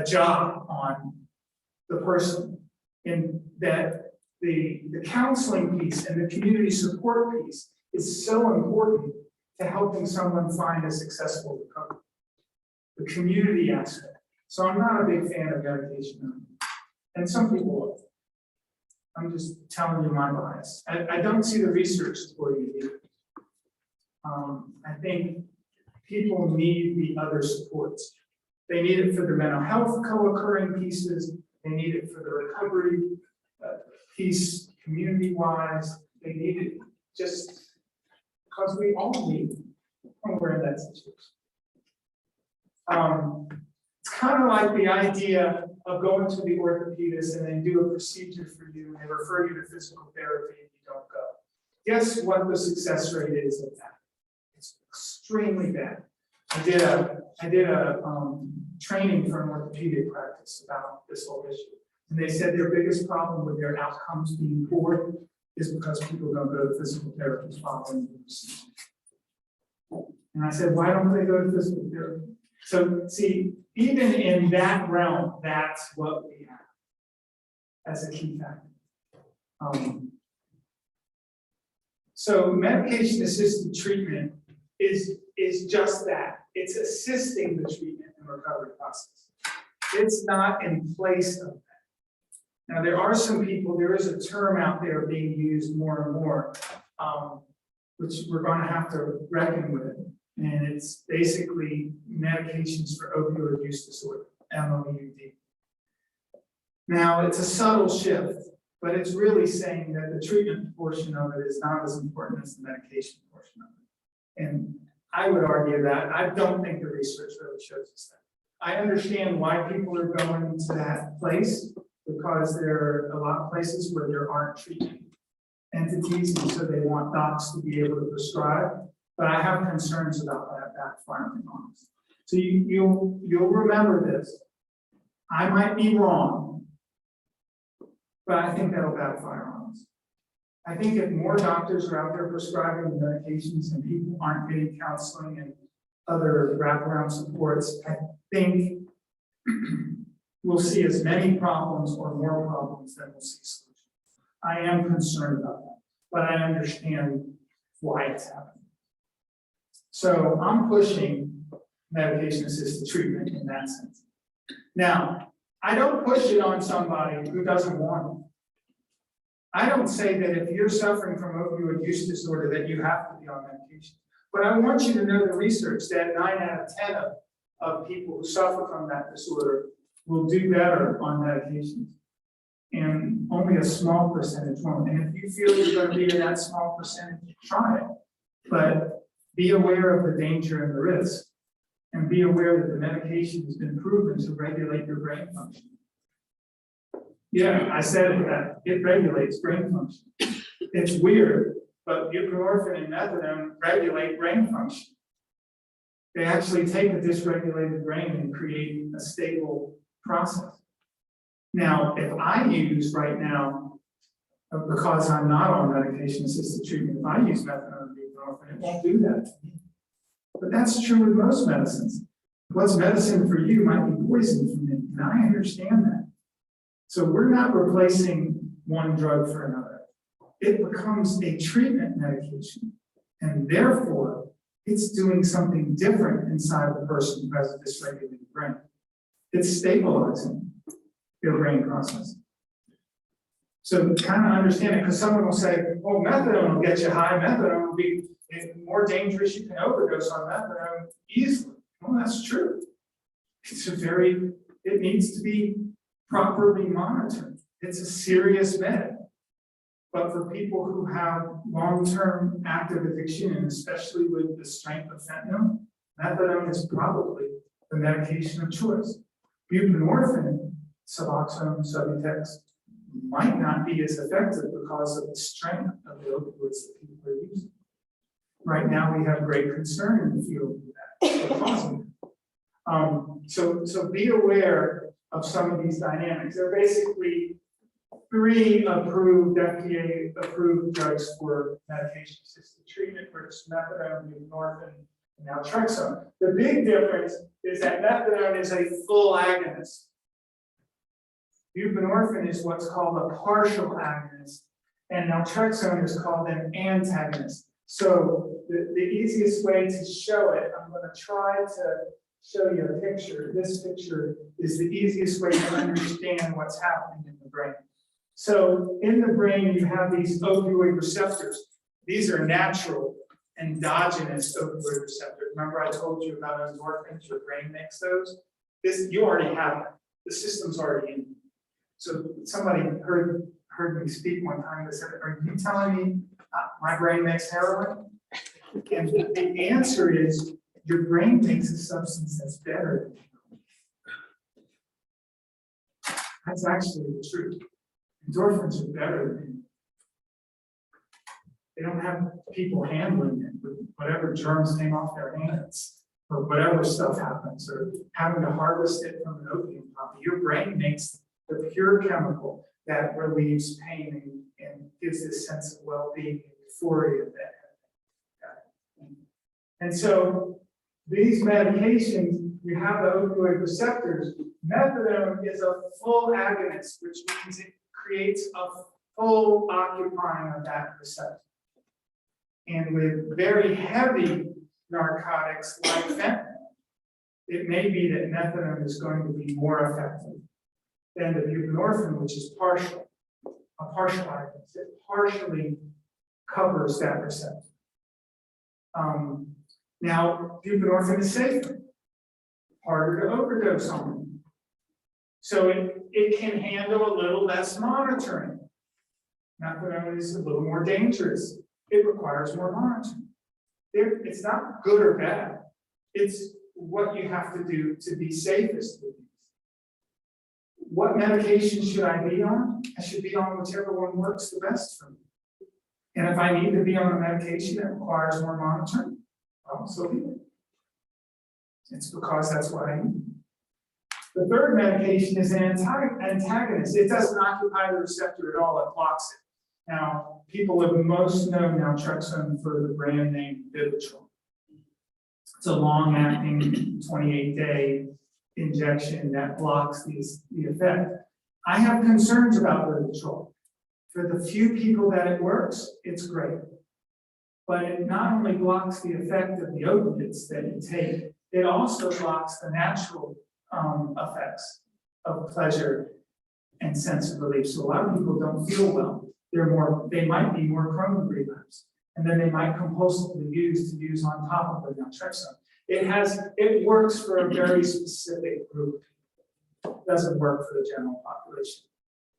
job on the person in that the counseling piece and the community support piece is so important to helping someone find a successful recovery. The community aspect. So I'm not a big fan of medication. And some people are. I'm just telling you my bias. I don't see the research supporting it either. I think people need the other supports. They need it for their mental health co-occurring pieces. They need it for the recovery piece, community-wise. They need it just because we all need it when we're in that situation. It's kind of like the idea of going to the orthopedist and they do a procedure for you and they refer you to physical therapy and you don't go. Guess what the success rate is of that? It's extremely bad. I did a training for an orthopedic practice about this whole issue. And they said their biggest problem with their outcomes being poor is because people don't go to physical therapists following the procedure. And I said, why don't they go to physical therapy? So see, even in that realm, that's what we have as a key factor. So medication-assisted treatment is just that. It's assisting the treatment and recovery process. It's not in place of that. Now, there are some people, there is a term out there being used more and more, which we're going to have to reckon with. And it's basically medications for opioid use disorder, MOUD. Now, it's a subtle shift, but it's really saying that the treatment portion of it is not as important as the medication portion of it. And I would argue that. I don't think the research really shows us that. I understand why people are going to that place, because there are a lot of places where there aren't treatment entities, and so they want docs to be able to prescribe. But I have concerns about that backfiring on us. So you'll remember this. I might be wrong, but I think that'll backfire on us. I think if more doctors are out there prescribing medications and people aren't getting counseling and other wraparound supports, I think we'll see as many problems or more problems than we'll see solutions. I am concerned about that, but I understand why it's happening. So I'm pushing medication-assisted treatment in that sense. Now, I don't push it on somebody who doesn't want it. I don't say that if you're suffering from opioid use disorder that you have to be on medication. But I want you to know the research that 9 out of 10 of people who suffer from that disorder will do better on medications. And only a small percentage won't. And if you feel you're going to be in that small percentage, try it. But be aware of the danger and the risk. And be aware that the medication has been proven to regulate your brain function. Yeah, I said it, that it regulates brain function. It's weird, but buprenorphine and methadone regulate brain function. They actually take a dysregulated brain and create a stable process. Now, if I use right now, because I'm not on medication-assisted treatment, if I use methadone and buprenorphine, it won't do that to me. But that's true with most medicines. What's medicine for you might be poison for me, and I understand that. So we're not replacing one drug for another. It becomes a treatment medication, and therefore, it's doing something different inside the person who has a dysregulated brain. It's stabilizing their brain process. So kind of understand it, because someone will say, oh, methadone will get you high, methadone will be more dangerous, you can overdose on methadone easily. Well, that's true. It needs to be properly monitored. It's a serious med. But for people who have long-term active addiction, and especially with the strength of fentanyl, methadone is probably the medication of choice. Buprenorphine, Suboxone, Subutex, might not be as effective because of the strength of the opioids that people are using. Right now, we have great concern in the field of that. So be aware of some of these dynamics. There are basically 3 approved, FDA-approved drugs for medication-assisted treatment, which is methadone, buprenorphine, and naltrexone. The big difference is that methadone is a full agonist. Buprenorphine is what's called a partial agonist, and naltrexone is called an antagonist. So the easiest way to show it, I'm going to try to show you a picture. This picture is the easiest way to understand what's happening in the brain. So in the brain, you have these opioid receptors. These are natural, endogenous opioid receptors. Remember I told you about endorphins, your brain makes those? You already have it. The system's already in you. So somebody heard me speak one time. They said, are you telling me my brain makes heroin? And the answer is your brain makes a substance that's better. That's actually the truth. Endorphins are better than, they don't have people handling it with whatever germs came off their hands, or whatever stuff happens, or having to harvest it from an opium poppy. Your brain makes the pure chemical that relieves pain and gives this sense of well-being and euphoria that. And so these medications, you have the opioid receptors. Methadone is a full agonist, which means it creates a full occupying of that receptor. And with very heavy narcotics like fentanyl, it may be that methadone is going to be more effective than the buprenorphine, which is partial, a partial agonist. It partially covers that receptor. Now, buprenorphine is safer, harder to overdose on. So it can handle a little less monitoring. Methadone is a little more dangerous. It requires more monitoring. It's not good or bad. It's what you have to do to be safest with these. What medication should I be on? I should be on whichever one works the best for me. And if I need to be on a medication that requires more monitoring, well, so be it. It's because that's what I need. The third medication is an antagonist. It doesn't occupy the receptor at all, it blocks it. Now, people have most known naltrexone for the brand name Vivitrol. It's a long-acting 28-day injection that blocks the effect. I have concerns about Vivitrol. For the few people that it works, it's great. But it not only blocks the effect of the opiates that you take, it also blocks the natural effects of pleasure and sense of relief. So a lot of people don't feel well. They might be more prone to relapse, and then they might compulsively use on top of the naltrexone. It works for a very specific group. It doesn't work for the general population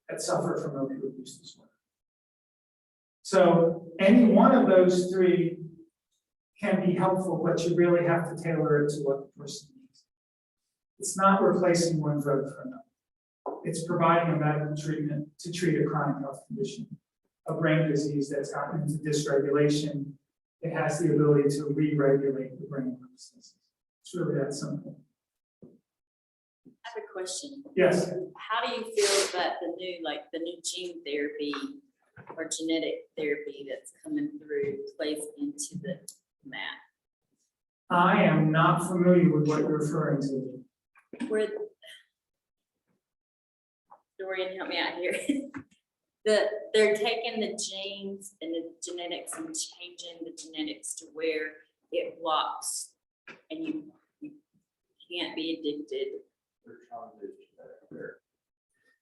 that suffer from opioid use disorder. So any one of those three can be helpful, but you really have to tailor it to what the person needs. It's not replacing one drug for another. It's providing a medical treatment to treat a chronic health condition, a brain disease that's gotten into dysregulation. It has the ability to re-regulate the brain processes. It's really that simple. I have a question. Yes. How do you feel that the new gene therapy or genetic therapy that's coming through plays into that? I am not familiar with what you're referring to. Where, Dorian, help me out here. They're taking the genes and the genetics and changing the genetics to where it blocks and you can't be addicted.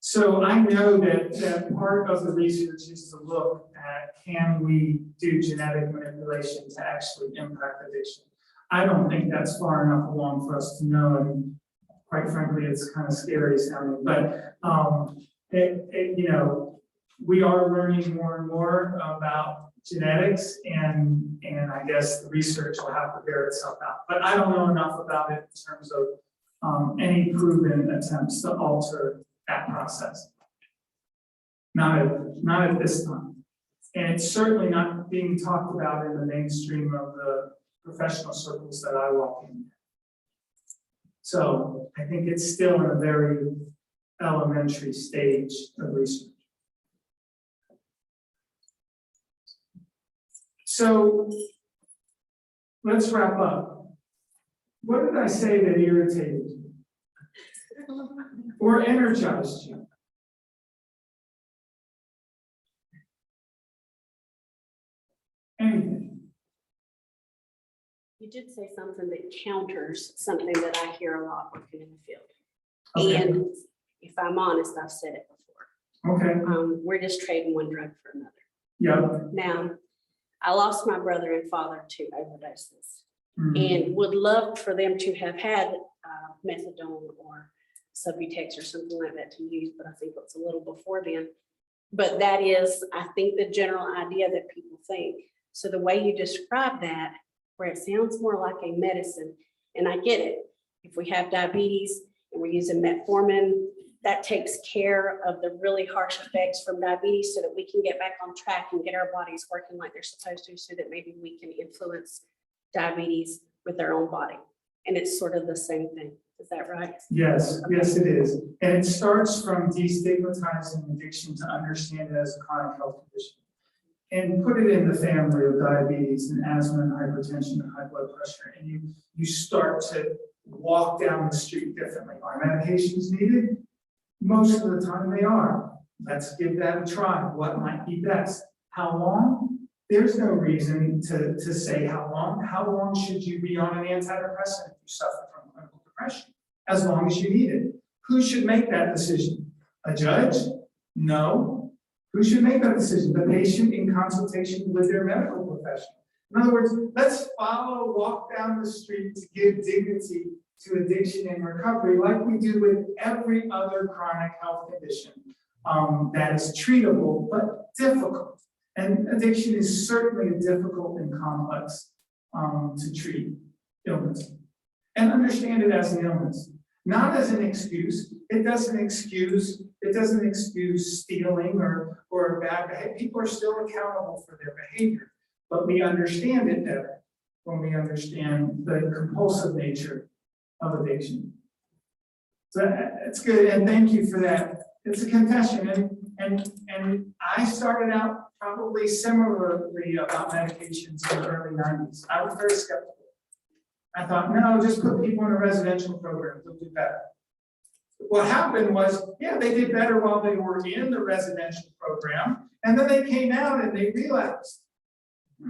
So I know that part of the research is to look at, can we do genetic manipulation to actually impact addiction? I don't think that's far enough along for us to know, and quite frankly, it's kind of scary sounding, but we are learning more and more about genetics, and I guess the research will have to bear itself out. But I don't know enough about it in terms of any proven attempts to alter that process. Not at this time. And it's certainly not being talked about in the mainstream of the professional circles that I walk in. So I think it's still in a very elementary stage of research. So let's wrap up. What did I say that irritated you? Or energized you? Anything? You did say something that counters something that I hear a lot working in the field. Okay. And if I'm honest, I've said it before. Okay. We're just trading one drug for another. Yeah. Now, I lost my brother and father to overdoses, Mhm. and would love for them to have had methadone or Subutex or something like that to use, but I think it's a little before then. But that is, I think, the general idea that people think. So the way you describe that, where it sounds more like a medicine. And I get it. If we have diabetes and we're using metformin, that takes care of the really harsh effects from diabetes so that we can get back on track and get our bodies working like they're supposed to, so that maybe we can influence diabetes with our own body. And it's sort of the same thing. Is that right? Yes, yes, it is. And it starts from destigmatizing addiction to understand it as a chronic health condition. And put it in the family of diabetes and asthma and hypertension and high blood pressure. And you start to walk down the street differently. Are medications needed? Most of the time they are. Let's give that a try. What might be best? How long? There's no reason to say how long. How long should you be on an antidepressant if you suffer from clinical depression? As long as you need it. Who should make that decision? A judge? No. Who should make that decision? The patient in consultation with their medical professional. In other words, let's walk down the street to give dignity to addiction and recovery like we do with every other chronic health condition that is treatable but difficult. And addiction is certainly a difficult and complex to treat illness. And understand it as an illness, not as an excuse. It doesn't excuse stealing or bad behavior. People are still accountable for their behavior, but we understand it better when we understand the compulsive nature of addiction. So that's good, and thank you for that. It's a confession, and I started out probably similarly about medications in the early 90s. I was very skeptical. I thought, no, just put people in a residential program, they'll do better. What happened was, yeah, they did better while they were in the residential program, and then they came out and they relapsed.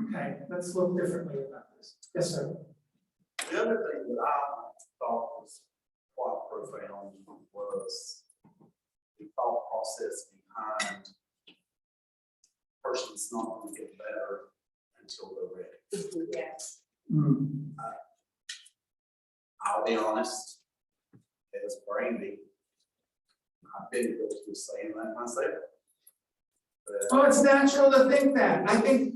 Okay, let's look differently about this. Yes, sir. The other thing that I thought was quite profound was the thought process behind a person's not going to get better until they're ready. Yes. I'll be honest, as Brandy, I've been guilty of saying that myself. But Well, it's natural to think that. I think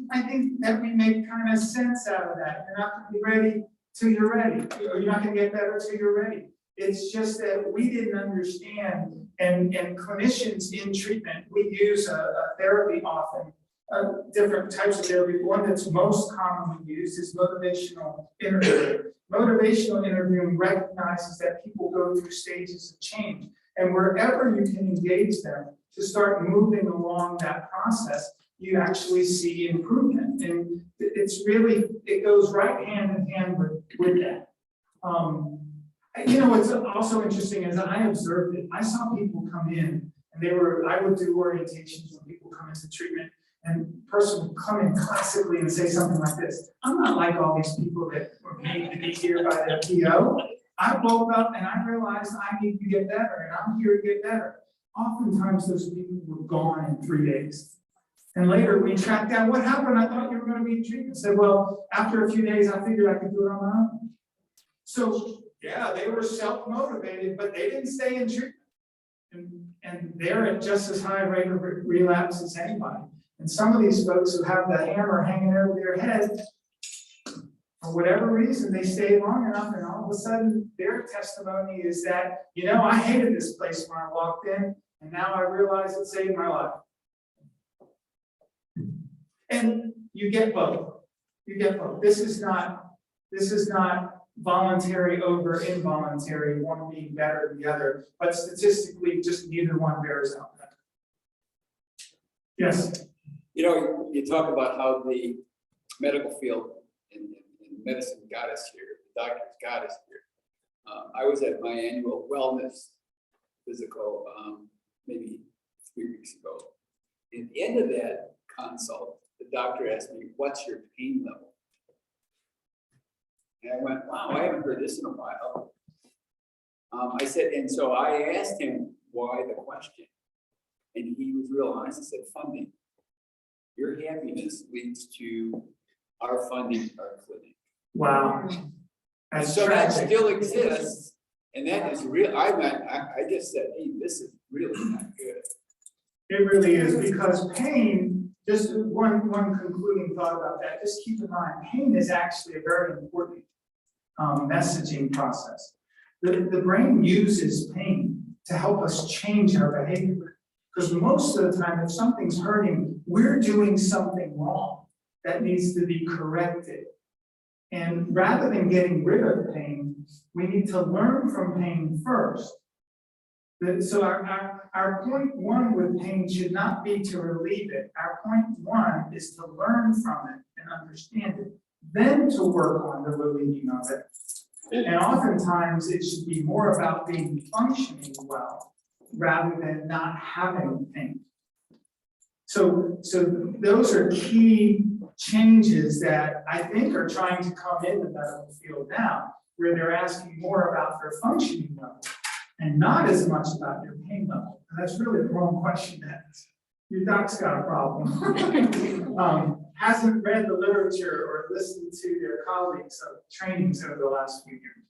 that we make kind of sense out of that. You're not going to be ready till you're ready, or you're not going to get better till you're ready. It's just that we didn't understand, and clinicians in treatment, we use a therapy often, different types of therapy. One that's most commonly used is motivational interviewing. Motivational interviewing recognizes that people go through stages of change, and wherever you can engage them to start moving along that process, you actually see improvement. And it goes right hand in hand with that. What's also interesting is I observed it. I saw people come in and I would do orientations when people come into treatment, and a person would come in classically and say something like this: I'm not like all these people that were made to be here by their PO. I woke up and I realized I need to get better, and I'm here to get better. Oftentimes those people were gone in 3 days. And later we tracked down, what happened? I thought you were going to be in treatment. Said, well, after a few days, I figured I could do it on my own. So yeah, they were self-motivated, but they didn't stay in treatment. And they're at just as high a rate of relapse as anybody. And some of these folks who have the hammer hanging over their head, for whatever reason, they stay long enough, and all of a sudden their testimony is that, I hated this place when I walked in, and now I realize it saved my life. And you get both. You get both. This is not voluntary over involuntary, one being better than the other, but statistically, just neither one bears out. Yes. You talk about how the medical field and medicine got us here, the doctors got us here. I was at my annual wellness physical maybe 3 weeks ago. At the end of that consult, the doctor asked me, "What's your pain level?" And I went, "Wow, I haven't heard this in a while." I said, and so I asked him why the question. And he was real honest. He said, "Funding. Your happiness leads to our funding our clinic." Wow. And so that still exists. And that is real. I just said, hey, this is really not good. It really is, because pain Just one concluding thought about that, just keep in mind, pain is actually a very important messaging process. The brain uses pain to help us change our behavior. Because most of the time, if something's hurting, we're doing something wrong that needs to be corrected. And rather than getting rid of pain, we need to learn from pain first. So our point one with pain should not be to relieve it. Our point one is to learn from it and understand it, then to work on the relieving of it. And oftentimes, it should be more about being functioning well rather than not having pain. So those are key changes that I think are trying to come in the medical field now, where they're asking more about their functioning level and not as much about your pain level. And that's really the wrong question to ask. Your doc's got a problem. Hasn't read the literature or listened to their colleagues' trainings over the last few years.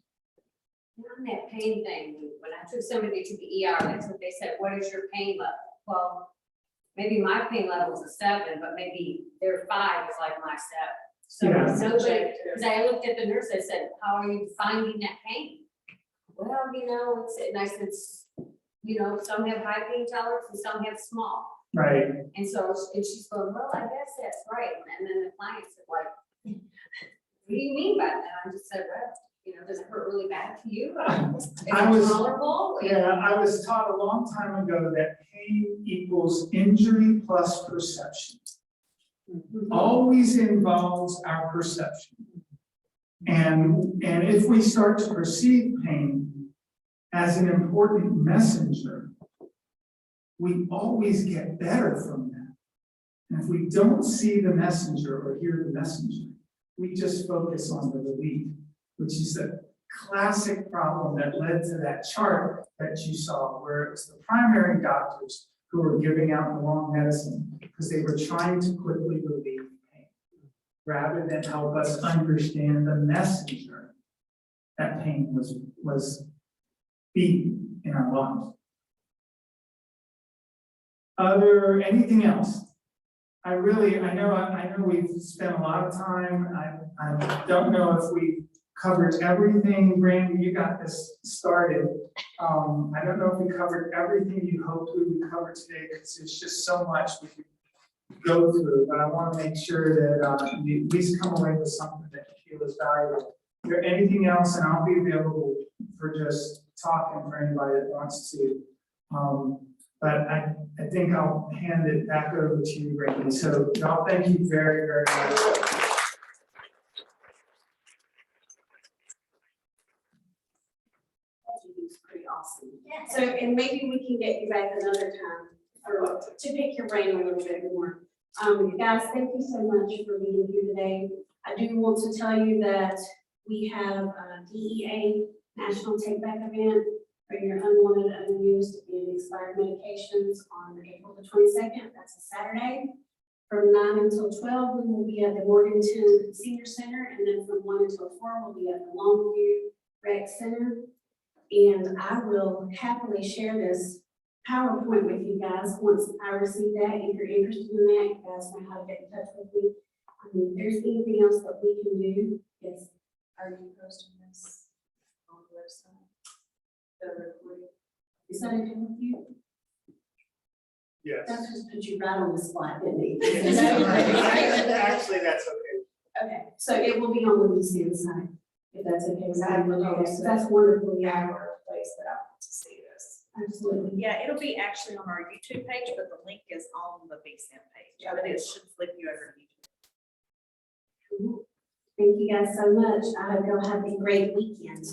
On that pain thing, when I took somebody to the ER, that's what they said, what is your pain level? Well, maybe my pain level is a 7, but maybe their 5 is like my 7. Yeah. So nobody, because I looked at the nurse, I said, how are you finding that pain? Well, it's, and I said, some have high pain tolerance and some have small. Right. And so, and she's going, well, I guess that's right. And then the client said, like, what do you mean by that? I just said, well, does it hurt really bad to you? Is it tolerable? I was taught a long time ago that pain equals injury plus perception. Always involves our perception. And if we start to perceive pain as an important messenger, we always get better from that. And if we don't see the messenger or hear the messenger, we just focus on the relief, which is a classic problem that led to that chart that you saw, where it was the primary doctors who were giving out the wrong medicine because they were trying to quickly relieve pain, rather than help us understand the messenger that pain was being in our lives. Anything else? I know we've spent a lot of time. I don't know if we covered everything. Brandon, you got this started. I don't know if we covered everything you hoped we would cover today, because there's just so much we could go through, but I want to make sure that you at least come away with something that you feel is valuable. Is there anything else? And I'll be available for just talking for anybody that wants to. But I think I'll hand it back over to you, Brandon. So y'all, thank you very, very much. Pretty awesome. So, and maybe we can get you back another time to pick your brain a little bit more. Guys, thank you so much for being here today. I do want to tell you that we have a DEA National Take Back event for your unwanted, unused, and expired medications on April the 22nd. That's a Saturday. From 9 until 12, we will be at the Morganton Senior Center, and then from 1 until 4, we'll be at the Longview Rec Center. And I will happily share this PowerPoint with you guys once I receive that. If you're interested in that, you guys know how to get in touch with me. If there's anything else that we can do, is Are you posting this on the website? The recording? is that okay with you? Yes. That just put you right on the spot, didn't it? Actually, that's okay. Okay, so it will be on the BSAN site, if that's okay. So that's wonderful. Yeah, Place that I want to see this. absolutely. Yeah, it'll be actually on our YouTube page, but the link is on the BSAN page, but it should flip you over to YouTube. Thank you guys so much. I hope y'all have a great weekend.